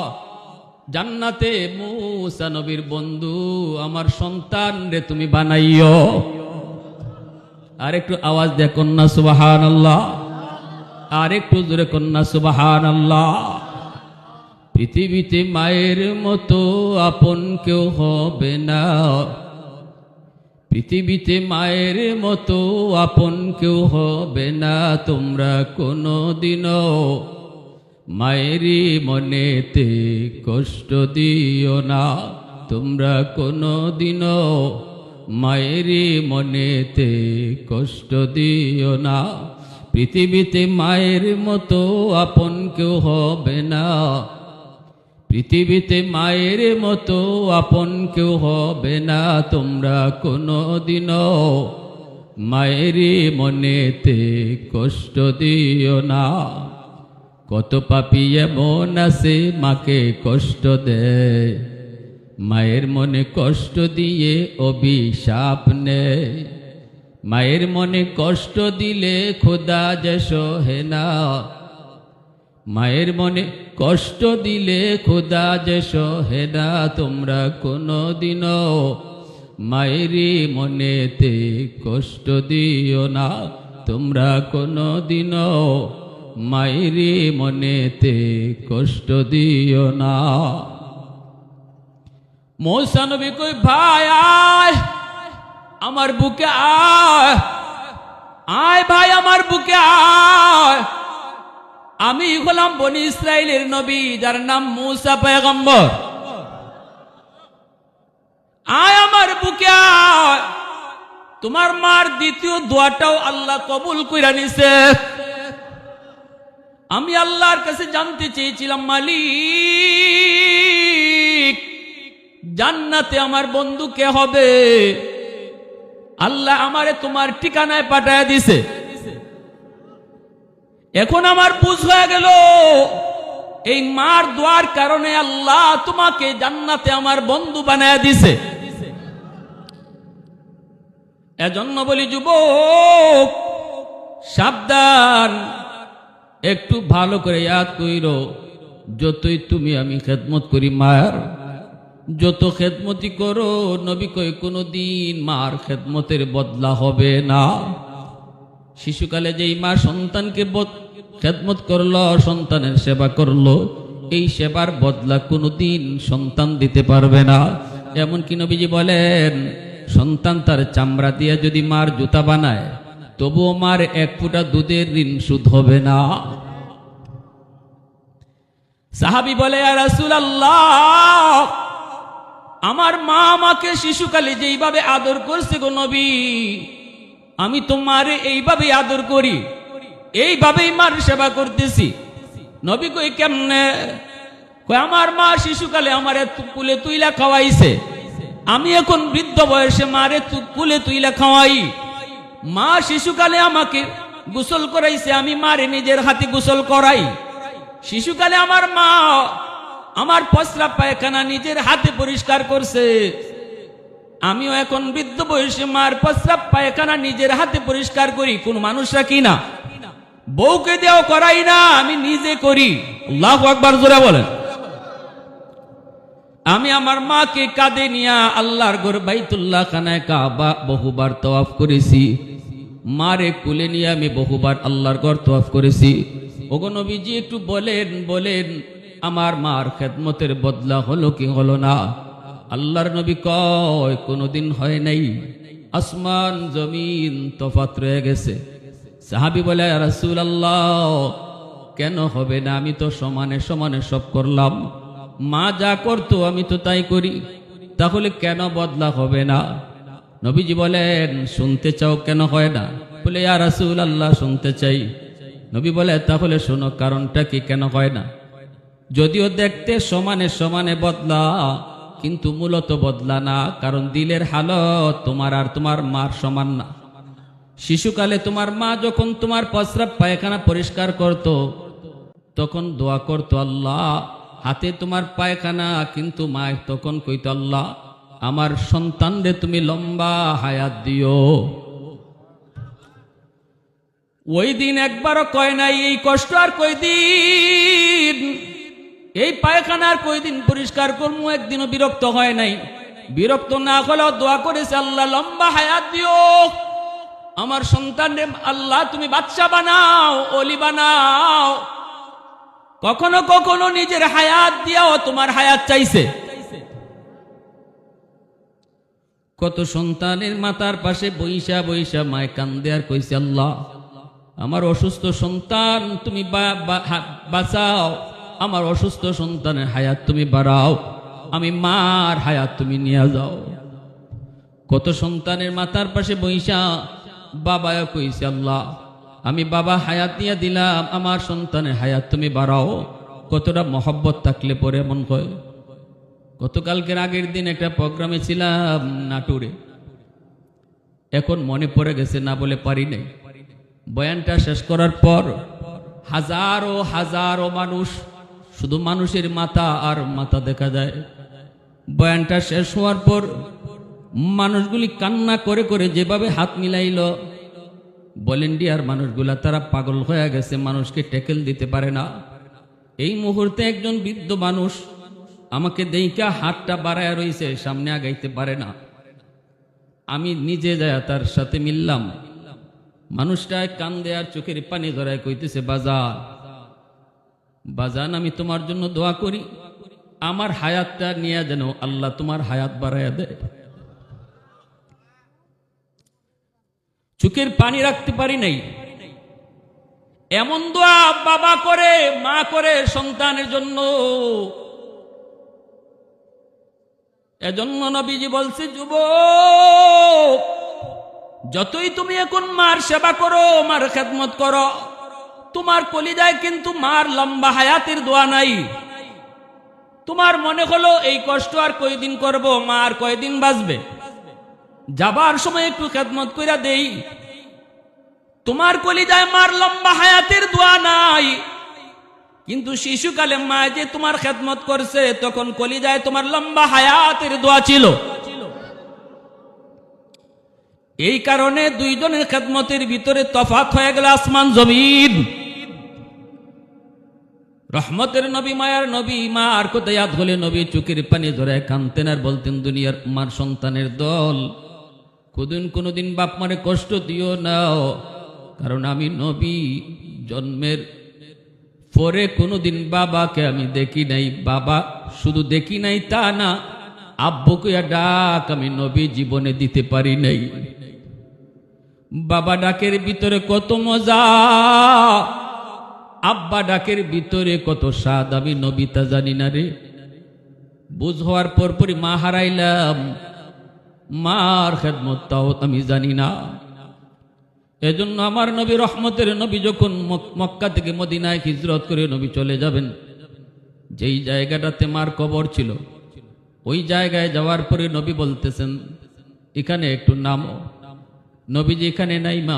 জান্নাতে মুসা নবীর বন্ধু আমার সন্তান রে তুমি বানাইও। আর একটু আওয়াজ দিয়ে কন্যা সুবহানাল্লাহ, আর একটু জোরে কন্যা সুবহানাল্লাহ। পৃথিবীতে মায়ের মতো আপন কেউ হবে না, পৃথিবীতে মায়ের মতো আপন কেউ হবে না। তোমরা কোনোদিনও মায়েরই মনেতে কষ্ট দিও না, তোমরা কোনোদিনও মায়েরই মনেতে কষ্ট দিও না। পৃথিবীতে মায়ের মতো আপন কেউ হবে না, পৃথিবীতে মায়ের মতো আপন কেউ হবে না। তোমরা কোনোদিনও মায়েরই মনেতে কষ্ট দিও না। কত পাপী এমন আছে মাকে কষ্ট দেয়, মায়ের মনে কষ্ট দিয়ে অভিশাপ নেয়। মায়ের মনে কষ্ট দিলে খোদা যে সহে না, মায়ের মনে কষ্ট দিলে খোদা যে সহে না। তোমরা কোনোদিনও মায়েরই মনেতে কষ্ট দিও না, তোমরা কোনোদিনও মায়েরই মনেতে কষ্ট দিও না। মুসা নবী কই, ভাই আয় আমার বুকে আয়, আয় ভাই আমার বুকে আয়। আমি হলাম বনি ইসরাইলের নবী, যার নাম মুসা পয়গম্বর। আয় আমার বুকে আয়। তোমার মার দ্বিতীয় দোয়াটাও আল্লাহ কবুল কইরা নিছে। আমি আল্লাহর কাছে জানতে চেয়েছিলাম, মালিক জান্নাতে আমার বন্ধু কে হবে? আল্লাহ আমারে তোমার ঠিকানায় পাঠায় দিছে। এখন আমার বুঝ হয়ে গেল, এই মার দোয়ার কারণে আল্লাহ তোমাকে জান্নাতে আমার বন্ধু বানায় দিছে। এজন্য বলি, যুবক সাবধান, একটু ভালো করে ইয়াদ কইরো। যতই তুমি আমি খেদমত করি মায়ের, যত খেদমতি করো, নবী কই কোনদিন মার খেদমতের বদলা হবে না। শিশুকালে যেই মা সন্তানকে খেদমত করলো, সন্তানের সেবা করলো, এই সেবার বদলা কোনদিন সন্তান দিতে পারবে না। এমনকি নবীজি বলেন, সন্তান তার চামড়া দিয়ে যদি মার জুতা বানায়, তবুও মার 1 ফোঁটা দুধের ঋণ শোধ হবে না। সাহাবী বলে, ইয়া রাসূলুল্লাহ, আমার মা আমাকে শিশুকালে যেইভাবে আদর করছে গো নবী, আমি তো মারে এইভাবে আদর করি, এইভাবেই মার সেবা করতেছি। নবী কই, কেমনে? কই, আমার মা শিশুকালে আমারে কুলে তুইলা খাওয়াইছে, আমি এখন বৃদ্ধ বয়সে মারে কুলে তুইলা খাওয়াই। মা শিশুকালে আমাকে গোসল করাইছে, আমি মারে নিজের হাতে গোসল করাই। শিশুকালে আমার মা আমার প্রস্রাব পায়খানা নিজের হাতে পরিষ্কার করছে, আমিও এখন বৃদ্ধ বয়সে মার প্রস্রাব পায়খানা নিজের হাতে পরিষ্কার করি। কোন মানুষ রাখি না, বউকে দেও করাই না, আমি নিজে করি। আল্লাহু আকবার, জোরে বলেন। আমি আমার মাকে কাঁধে নিয়া আল্লাহর ঘর বাইতুল্লাহ খানায় কাবা বহুবার তওয়াফ করেছি। মারে কুলে নিয়ে আমি বহুবার আল্লাহর ঘর তওয়াফ করেছি। ওগো নবীজি একটু বলেন বলেন আমার মার খেদমতের বদলা হলো কি হলো না? আল্লাহর নবী কয় কোনোদিন হয় নাই, আসমান জমিন তফাত রয়ে গেছে। সাহাবী বলে ইয়া রাসূলুল্লাহ কেন হবে না? আমি তো সমানে সমানে সব করলাম, মা যা করতো আমি তো তাই করি, তাহলে কেন বদলা হবে না? নবীজি বলেন শুনতে চাও কেন হয় না? বলে ইয়া রাসূলুল্লাহ শুনতে চাই। নবী বলে তাহলে শোনো কারণটা কি কেন হয় না? যদিও দেখতে সমানে সমানে বদলা, কিন্তু মূলত বদলা না, কারণ দিলের হালত তোমার আর তোমার মার সমান না। শিশুকালে তোমার মা যখন তোমার প্রস্রাব পায়খানা পরিষ্কার করত, তখন দোয়া করতো আল্লাহ হাতে তোমার পায়খানা, কিন্তু মা তখন কইতো আল্লাহ আমার সন্তানরে তুমি লম্বা হায়াত দিও। ওই দিন একবারও কয় নাই এই কষ্ট আর কয়দিন, এই পায়খানার কয়দিন পরিষ্কার করবো, একদিনও বিরক্ত হয় নাই। বিরক্ত না হলেও দোয়া করেছে আল্লাহ লম্বা হায়াত দিও আমার সন্তানরে, আল্লাহ তুমি বাদশা বানাও, ওলি বানাও। কখনো কখনো নিজের হায়াত দিয়াও তোমার হায়াত চাইছে। কত সন্তানের মাথার পাশে বইসা বইসা মায় কান্দে আর কইছে আল্লাহ আমার অসুস্থ সন্তান তুমি বাঁচাও, আমার অসুস্থ সন্তানের হায়াত তুমি বাড়াও, আমি মার হায়াত তুমি নিয়ে যাও। কত সন্তানের মাথার পাশে বইসা বাবাও কইছে আল্লাহ আমি বাবা হায়াত নিয়ে দিলাম, আমার সন্তানের হায়াত তুমি বাড়াও। কতটা মহব্বত থাকলে পরে এমন হয়। গতকালকের আগের দিন একটা প্রোগ্রামে ছিলাম নাটোরে, এখন মনে পড়ে গেছে না বলে পারি নাই। বয়ানটা শেষ করার পর হাজারো হাজারো মানুষ, শুধু মানুষের মাথা আর মাথা দেখা যায়। বয়ানটা শেষ হওয়ার পর মানুষগুলি কান্না করে করে যেভাবে হাত মিলাইল, ভলেন্টিয়ার মানুষগুলা তারা পাগল হয়ে গেছে, মানুষকে ট্যাকেল দিতে পারে না। এই মুহূর্তে একজন বৃদ্ধ মানুষ আমাকে দেইকা হাতটা বাড়ায় রইছে, সামনে আগাইতে পারে না। আমি নিজে যায় তার সাথে মিললাম। মানুষটায় কান্দে আর চোখের পানি ধরায় কইতেছে বাজান বাজান আমি তোমার জন্য দোয়া করি, আমার হায়াতটা নিয়ে যেন আল্লাহ তোমার হায়াত বাড়াইয়া দেয়। চোখের পানি রাখতে পারি নাই। এমন দোয়া বাবা করে মা করে সন্তানের জন্য। এজন্য নবীজি বলছে যুবক যতই তুমি এখন মার সেবা করো, মার খেদমত করো, তোমার কলিজায় কিন্তু মার লম্বা হায়াতের দোয়া নাই। তোমার মনে হলো এই কষ্ট আর কয়দিন করব, মা আর কয়দিন বাঁচবে, যাবার সময় একটু খেদমত কইরা দেই। তোমার কলিজায় মার লম্বা হায়াতের দোয়া নাই, কিন্তু শিশুকালে মা যে তোমার খেদমত করছে তখন কলিজায় তোমার লম্বা হায়াতের দোয়া ছিল। এই কারণে দুইজনের খেদমতের ভিতরে তফাৎ হয়ে গেল আসমান জমিন। রহমতের নবী মায়ার নবী মা আর কোথায় ইয়াদ হলে নবী চোখের পানি ধরে কাঁদতেন আর বলতেন দুনিয়ার মার সন্তানের দল কোনদিন বাপ মারে কষ্ট দিও নাও, কারণ আমি নবী জন্মের পরে কোনোদিন বাবাকে আমি দেখি নাই। বাবা শুধু দেখি নাই তা না, আব্বুকে ডাক আমি নবী জীবনে দিতে পারি নাই। বাবা ডাকের ভিতরে কত মজা, আব্বা ডাকের ভিতরে কত স্বাদ, আমি নবী তা জানি না রে। বুঝ হওয়ার পরপরই মা হারাইলাম, মার খেদমত তাও আমি জানি না। এজন্য আমার নবী রহমতের নবী যখন মক্কা থেকে মদিনায় হিজরত করে নবী চলে যাবেন, যেই জায়গাটাতে মার কবর ছিল ওই জায়গায় যাওয়ার পরে নবী বলতেছেন এখানে একটু নামো। নবীজি এখানে নাই, মা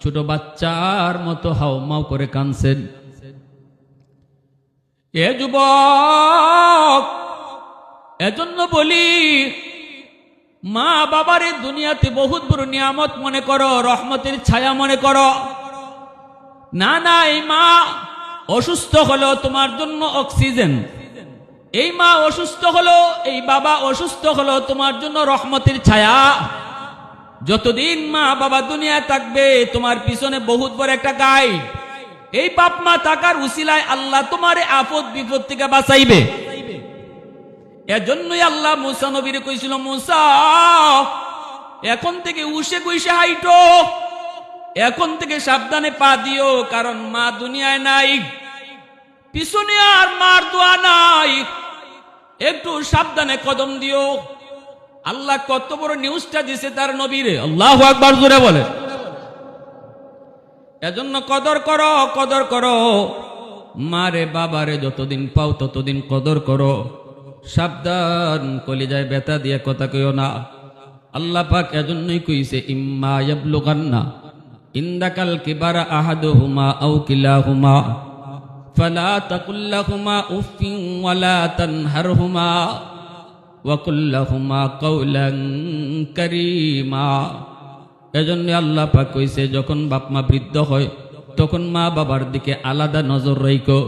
ছোট বাচ্চার মতো হাও মাও করে কাঁদছেন। এ যুবক, এজন্য বলি মা বাবার এই দুনিয়াতে বহুত বড় নিয়ামত মনে করো, রহমতের ছায়া মনে করো না। না, এই মা অসুস্থ হলো তোমার জন্য অক্সিজেন, এই মা অসুস্থ হলো, এই বাবা অসুস্থ হলো তোমার জন্য রহমতের ছায়া। যতদিন মা বাবা দুনিয়ায় থাকবে তোমার পিছনে বহুত বড় একটা গাইড। এই বাপ মা থাকার উসিলায় আল্লাহ তোমারে আপদ বিপদ থেকে বাঁচাইবে। এজন্যই আল্লাহ মুসা নবীরে কইছিল, মুসা এখন থেকে উসে কইসে হাইটো, এখন থেকে সাবধানে পা দিও, কারণ মা দুনিয়ায় নাই, পিছনে আর মার দোয়া নাই, একটু সাবধানে কদম দিও। আল্লাহ কত বড় নিউজটা দিছে তার নবীরে, আল্লাহু আকবার জোরে বলে। এজন্য কদর করো, কদর করো, মারে বাবারে যতদিন পাও ততদিন কদর করো। সাবধান, কলিজায় ব্যথা দিয়ে কথা কইও না। আল্লাহ পাক এজন্যই কইছে, ইম্মা ইয়াবলুগান্না ইনদাকাল কিবারা আহাদুহুমা আও কিলাহুমা ফালা তাকুল লাহুমা উফিন ওয়ালা তানহারহুমা ওয়া কুল লাহুমা কাওলান কারীমা। এজন্য আল্লাহ পাক কইছে, যখন বাপ মা বৃদ্ধ হয় তখন মা বাবার দিকে আলাদা নজর রাখো,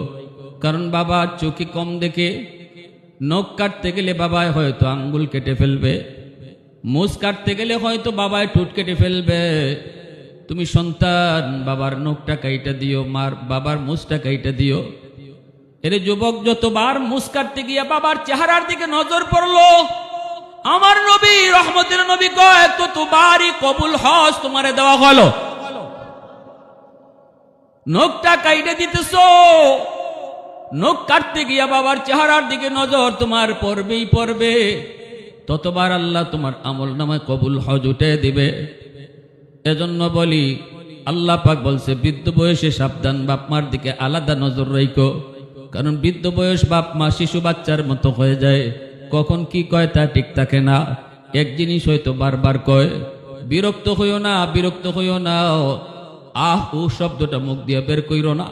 কারণ বাবা চোখে কম দেখে। নখ কাটতে গেলে বাবায় হয়তো আঙ্গুল কেটে ফেলবে, মুছ কাটতে গেলে হয়তো বাবায় ঠোঁট কেটে ফেলবে। তুমি সন্তান বাবার নখটা কাইটা দিও, মার বাবার মুছটা কাইটা দিও। এর যুবক যতবার মুছ কাটতে গিয়া বাবার চেহারার দিকে নজর পড়লো, আমার নবী রহমতের নবী কয় ততবারই কবুল হজ তোমারে দেওয়া হলো। নখটা কাইটা দিতেছো, নখ কাটতে গিয়া বাবার চেহারার দিকে নজর তোমার পড়বেই পড়বে, ততবার আল্লাহ তোমার আমল নামায় কবুল হজ উঠে দিবে। এজন্য বলি, আল্লাহ পাক বলছে বৃদ্ধ বয়সে সাবধান, বাপ মার দিকে আলাদা নজর রাখো, কারণ বৃদ্ধ বয়স বাপ মা শিশু বাচ্চার মতো হয়ে যায়, কখন কি কয় তা ঠিক থাকে না। এক জিনিস হয়তো বারবার কয়, বিরক্ত হইও না, বিরক্ত হইও না, আহ ও শব্দটা মুখ দিয়ে বের কইরো না,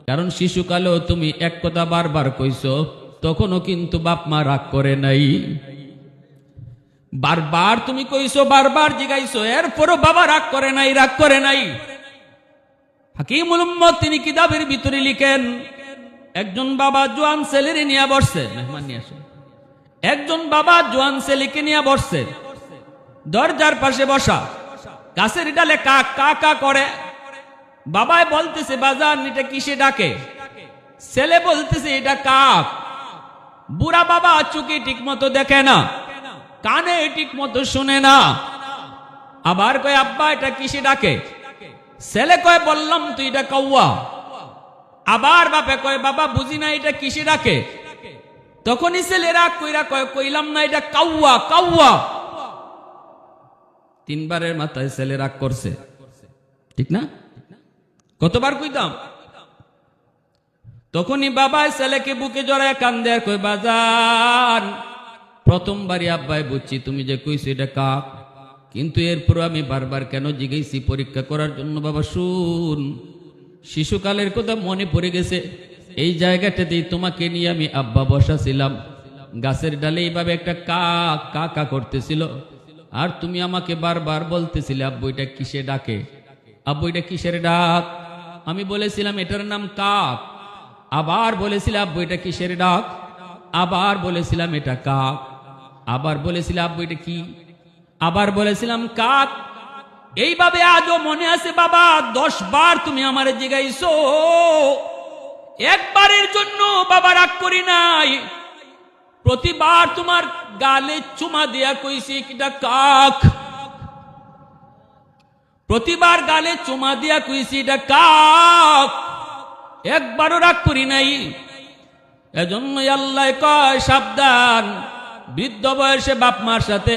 কারণ শিশুকালেও তুমি এক কথা বারবার কইছো, তখনও কিন্তু বাপ মা রাগ করে নাই। বারবার তুমি কইছো, বারবার জিগাইছো, এরপরও বাবা রাগ করে নাই, রাগ করে নাই। হাকিমুল উম্মত তিনি কিতাবের ভিতরে লিখেন, একজন বাবা জোয়ান ছেলেরে নিয়ে বসছে, মেহমান নিয়ে আসে, একজন বাবা জোয়ান ছেলেকে নিয়ে বসছে, দরজার পাশে বসা, গাছের ডালে কাক কা কা করে। বাবাই বলতেছে, বাজার এটা কিসে ডাকে? ছেলে বলতেছে, এটা কাক। বুড়া বাবা চোখে ঠিক মতো দেখে না, কানে ঠিক মতো শুনে না, আবার কয় আব্বা এটা কিসে ডাকে? ছেলে কয় বললাম তুই এটা কাউয়া। আবার বাপে কয় বাবা বুঝি না এটা কিসে ডাকে? তখনই ছেলে রাগ কইরা কয় কইলাম না এটা কাউয়া, কাউয়া। তিনবারের মাথায় ছেলে রাগ করছে, ঠিক না? কতবার কইতাম? তখনই বাবা ছেলেকে বুকে জড়ায় কান্দে আর কয় বাজান, প্রথমবারই আব্বাই বুঝছি তুমি যে কইছো এটা কাক, কিন্তু এরপর আমি বারবার কেন জিজ্ঞেসি পরীক্ষা করার জন্য। বাবা শুন, শিশুকালের কথা মনে পড়ে গেছে, এই জায়গাটাতেই তোমাকে নিয়ে আমি আব্বা বসাছিলাম, গাছের ডালে এইভাবে একটা কাক কা কা করতেছিল, আর তুমি আমাকে বারবার বলতেছিলে আব্বু এটা কিসে ডাকে, আব্বু এটা কিসের ডাক? আমি বলেছিলাম এটার নাম কাক। আবার বলেছিলে আব্বু এটা কিসের ডাক? আবার বলেছিলাম এটা কাক। আবার বলেছিলাম আব্বু এটা কি? আবার বলেছিলাম কাক। এইভাবে আজও মনে আছে বাবা, 10 বার তুমি আমারে জিগাইছো, একবারের জন্য বাবা রাগ করি নাই। প্রতিবার তোমার গালে চুমা দিয়া কইছি এটা কাক, প্রতিবার গালে চুমা দিয়া কইছি এটা কাক, একবারও রাগ করি নাই। এজন্যই আল্লাহ কয় সাবধান, বৃদ্ধ বয়সে বাপ মার সাথে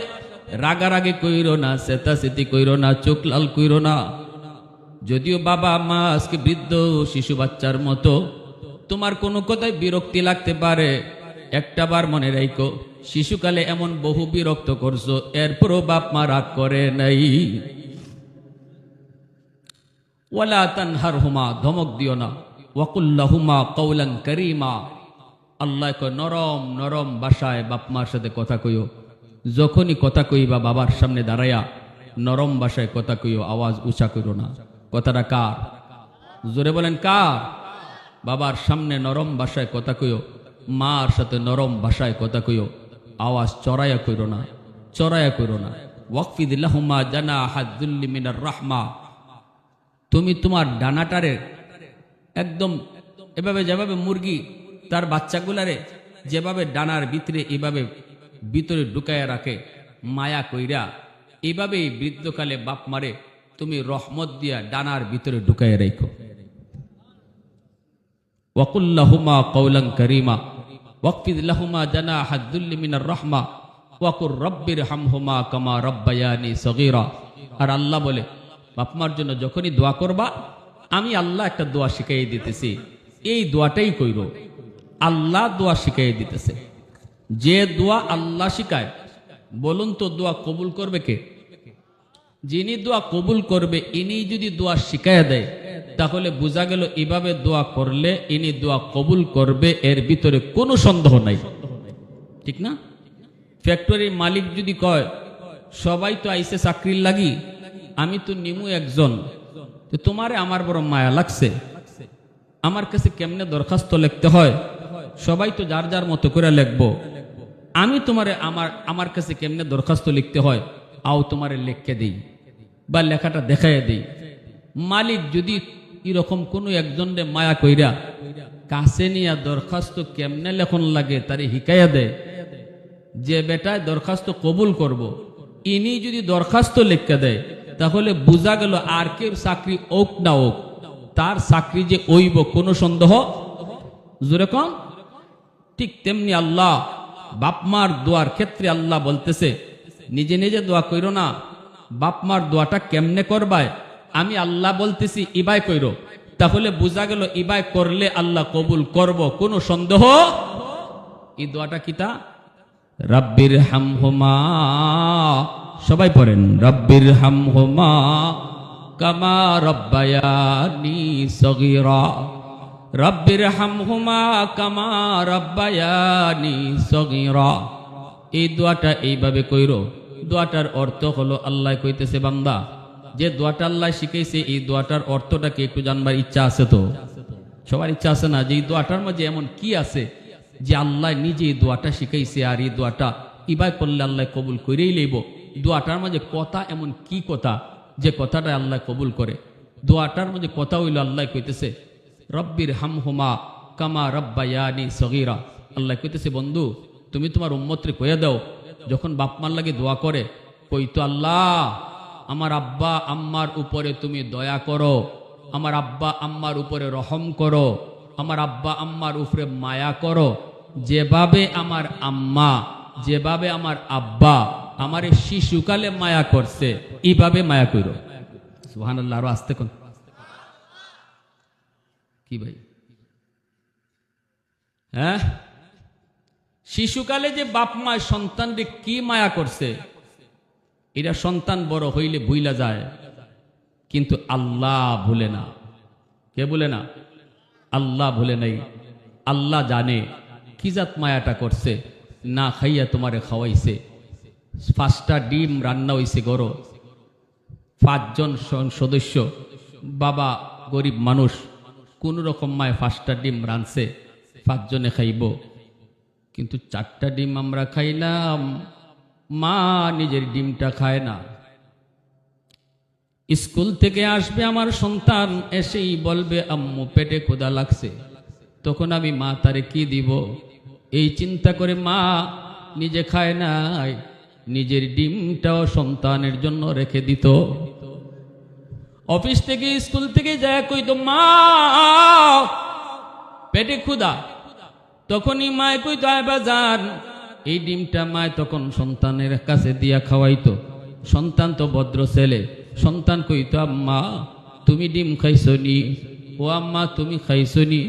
রাগারাগি কইরো না, চেতাচেতি কইরো না, চোখ লাল কইরো না। যদিও বাবা মা আজকে বৃদ্ধ শিশু বাচ্চার মতো, তোমার কোনো কথায় বিরক্তি লাগতে পারে, একটা বার মনে রাখো শিশুকালে এমন বহু বিরক্ত করছো, এরপরও বাপ মা রাগ করে নাই। ওয়ালা তানহারহুমা, ধমক দিও না, ওয়াকুল লাহুমা কাওলান কারীমা। আল্লাহ কয় নরম নরম ভাষায় বাপ মার সাথে কথা কইও। যখনই কথা কইবা বাবার সামনে দাঁড়াইয়া নরম ভাষায় কথা কইও, আওয়াজ উঁচা কইরো না। কথাটা কার? জোরে বলেন কার? বাবার সামনে নরম ভাষায় কথা কইও, মার সাথে নরম ভাষায় কথা কইও, আওয়াজ চড়াইয়া কইরো না, চড়াইয়া কইরো না। ওয়াকফিদ লাহুমা জানাহাদ যুল্লি মিনার রাহমা, তুমি তোমার ডানাটারে একদম এভাবে, যেভাবে মুরগি তার বাচ্চাগুলারে যেভাবে ডানার ভিতরে এভাবে ভিতরে ঢুকায়া রাখে মায়া কইরা, এভাবেই বৃদ্ধকালে বাপ মারে তুমি রহমত দিয়া ডানার ভিতরে ঢুকায়া রেখো। ওয়াকুল লাহুমা কওলান কারীমা ওয়াকফিদ লাহুমা জানাহাদ যুল্লি মিনার রাহমা ওয়াকুর রব্বির হামহুমা কামা রব্বায়ানি সগীরা। আর আল্লাহ বলে, বাপমার জন্য যখনই দোয়া করবা, আমি আল্লাহ একটা দোয়া শিখাই দিতেছি, এই দোয়াটাই কইরো। আল্লাহ দোয়া শিখাই দিতেছে। যে দোয়া আল্লাহ শিখায়, বলুন তো দোয়া কবুল করবে কে? যিনি দোয়া কবুল করবে, ইনি যদি দোয়া শিখাইয়া দেয়, তাহলে বোঝা গেল এভাবে দোয়া করলে ইনি দোয়া কবুল করবে, এর ভিতরে কোনো সন্দেহ নাই, ঠিক না? ফ্যাক্টরির মালিক যদি কয়, সবাই তো আইসে চাকরির লাগি, আমি তো নিমু একজন, তো তোমারে আমার বড় মায়া লাগছে, আমার কাছে কেমনে দরখাস্ত লিখতে হয়, সবাই তো যার যার মতো করে লিখবো, আমি তোমারে আমার কাছে কেমনে দরখাস্ত লিখতে হয় আও তোমারে লিখকে দিই বা লেখাটা দেখাইয়া দিই। মালিক যদি এরকম কোনো একজনের মায়া কইরা কাছে নিয়ে দরখাস্ত কেমনে লেখন লাগে তারে হিকাইয়া দেয়, যে বেটায় দরখাস্ত কবুল করব, ইনি যদি দরখাস্ত লিখকে দেয়, তাহলে বোঝা গেল আর কেউ চাকরি ওক না ওক, তার চাকরি যে ওইব কোনো সন্দেহ জোরে কম। ঠিক তেমনি আল্লাহ বাপমার দোয়ার ক্ষেত্রে আল্লাহ বলতেছে, নিজে নিজে দোয়া কইরো না, বাপমার দোয়াটা কেমনে করবায় আমি আল্লাহ বলতেছি ইবাই কইরো, তাহলে বোঝা গেল ইবাই করলে আল্লাহ কবুল করব, কোনো সন্দেহ। এই দোয়াটা কিতা? রব্বির হামহুমা, সবাই পড়েন, রব্বির হামহুমা কামা রব্বায়ানি সগীরা, রব্বির হামহুমা কামা রব্বায়ানি সগীরা। এই দোয়াটা এইভাবে কইরো। দোয়াটার অর্থ হলো, আল্লাহ কইতেছে, বান্দা যে দোয়াটা আল্লাহ শিখাইছে, এই দোয়াটার অর্থটাকে একটু জানবার ইচ্ছা আছে তো? সবার ইচ্ছা আছে না? যে এই দোয়াটার মাঝে এমন কি আছে যে আল্লাহ নিজে এই দোয়াটা শিখাইছে, আর এই দোয়াটা ইবাই করলে আল্লাহ কবুল করেই লইব। দোয়াটার মাঝে কথা এমন কি কথা যে কথাটা আল্লাহ কবুল করে? দোয়াটার মাঝে কথা হইল, আল্লাহ কইতেছে রব্বির হামহুমা কামা রব্বায়ানি সগীরা। আল্লাহ কইতেছে, বন্ধু তুমি তোমার উম্মতরে কইয়া দাও, যখন বাপমার লাগে দোয়া করে, কইতো আল্লাহ আমার আব্বা আম্মার উপরে তুমি দয়া করো, আমার আব্বা আম্মার উপরে রহম করো, আমার আব্বা আম্মার উপরে মায়া করো, যেভাবে আমার আম্মা, যেভাবে আমার আব্বা আমার শিশুকালে মায়া করছে, এইভাবে মায়া করো। সুবহানাল্লাহ। আরো আস্তে কোন কি ভাই? হ্যাঁ, শিশুকালে যে বাপ মা সন্তানকে কি মায়া করছে, এরা সন্তান বড় হইলে ভুইলা যায়, কিন্তু আল্লাহ ভুলে না। কে ভুলে না? আল্লাহ ভুলে নাই। আল্লাহ জানে কি জাত মায়াটা করছে। না খাইয়া তোমারে খাওয়াইছে, 5টা ডিম রান্না হইছে গরো, 5 জন সদস্য, বাবা গরিব মানুষ, কোন রকম মায় 5টা ডিম রানছে, 5 জনে খাইব, কিন্তু 4টা ডিম আমরা খাইলাম, মা নিজের ডিমটা খায় না। স্কুল থেকে আসবে আমার সন্তান, এসেই বলবে আম্মু পেটে ক্ষুধা লাগছে, তখন আমি মা তারে কি দিব? এই চিন্তা করে মা নিজে খায় নাই, নিজের ডিমটাও সন্তানের জন্য রেখে দিত। অফিস থেকে স্কুল থেকে যায় কইতো মা পেটে ক্ষুধা, তখনই মায় কইতো আয় বাজান, এই ডিমটা মায় তখন সন্তানের কাছে দিয়া খাওয়াইতো। সন্তান তো ভদ্র ছেলে, সন্তান কইতো আম্মা তুমি ডিম খাইছো নি? ও আম্মা তুমি খাইছো নি?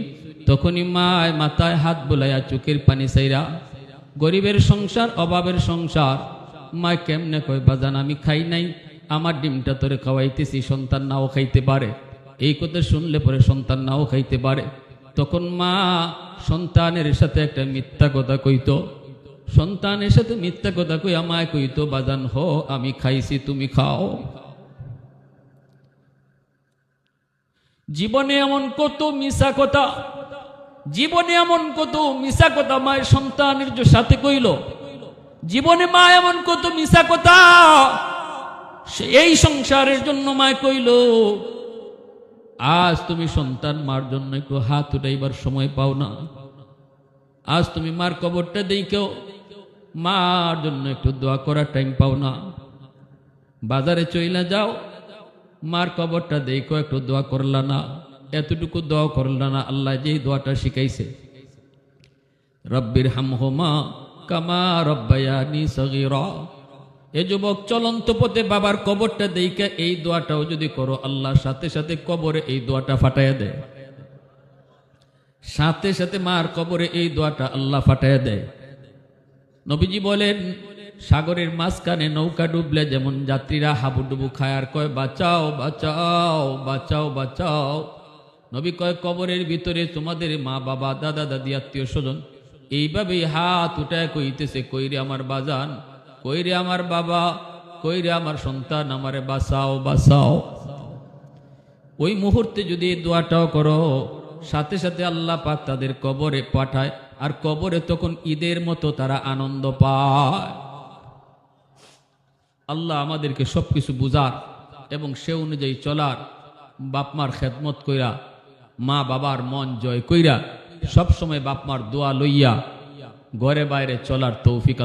তখনই মায় মাথায় হাত বুলাইয়া চোখের পানি চাইরা। গরিবের সংসার, অভাবের সংসার, মায় কেমনে কয় বাজান আমি খাই নাই, আমার ডিমটা তোরে খাওয়াইতেছি, সন্তান নাও খাইতে পারে। এই কথা শুনলে পরে সন্তান নাও খাইতে পারে। তখন মা সন্তানের সাথে একটা মিথ্যা কথা কইতো, সন্তানের সাথে মিথ্যা কথা কই আমায় কইতো বাজান হো আমি খাইছি তুমি খাও। জীবনে এমন কত মিছা কথা, জীবনে এমন কত মিছা কথা মায়ের সন্তানের সাথে কইল, জীবনে মা এমন কত মিছা কথা এই সংসারের জন্য মায় কইল। আজ তুমি সন্তান মার জন্য একটু হাত উঠাইবার সময় পাও না। আজ তুমি মার কবরটা দেখো, মার জন্য একটু দোয়া করার টাইম পাও না। বাজারে চইলা যাও, মার কবরটা দেখো, একটু দোয়া করলা না, এতটুকু দোয়া করলা না। আল্লাহ যেই দোয়াটা শিখাইছে, রব্বির হামহুমা কামা রব্বায়ানি সগীরা। এ যুবক, চলন্ত পথে বাবার কবরটা দেখে এই দোয়াটাও যদি করো, আল্লাহর সাথে সাথে কবরে এই দোয়াটা ফাটাইয়া দেয়। সাথে সাথে মার কবরে এই দোয়াটা আল্লাহ ফাটাইয়া দেয়। নবীজি বলেন, সাগরের মাঝখানে নৌকা ডুবলে যেমন যাত্রীরা হাবুডুবু খায় আর কয় বাঁচাও বাঁচাও বাঁচাও বাঁচাও, নবী কয় কবরের ভিতরে তোমাদের মা বাবা দাদা দাদি আত্মীয় স্বজন এইভাবেই হাত উঠায় কইতেছে, কইরে আমার বাজান, কইরে আমার বাবা, কইরে আমার সন্তান, আমারে বাঁচাও বাঁচাও। ওই মুহূর্তে যদি এই দোয়াটাও করো, সাথে সাথে আল্লাহ পাক তাদের কবরে পাঠায়, আর কবরে তখন ঈদের মতো তারা আনন্দ পায়। আল্লাহ আমাদেরকে সবকিছু বুঝার এবং সে অনুযায়ী চলার, বাপমার খেদমত কইরা, মা বাবার মন জয় কইরা, সবসময় বাপমার দোয়া লইয়া ঘরে বাইরে চলার তৌফিক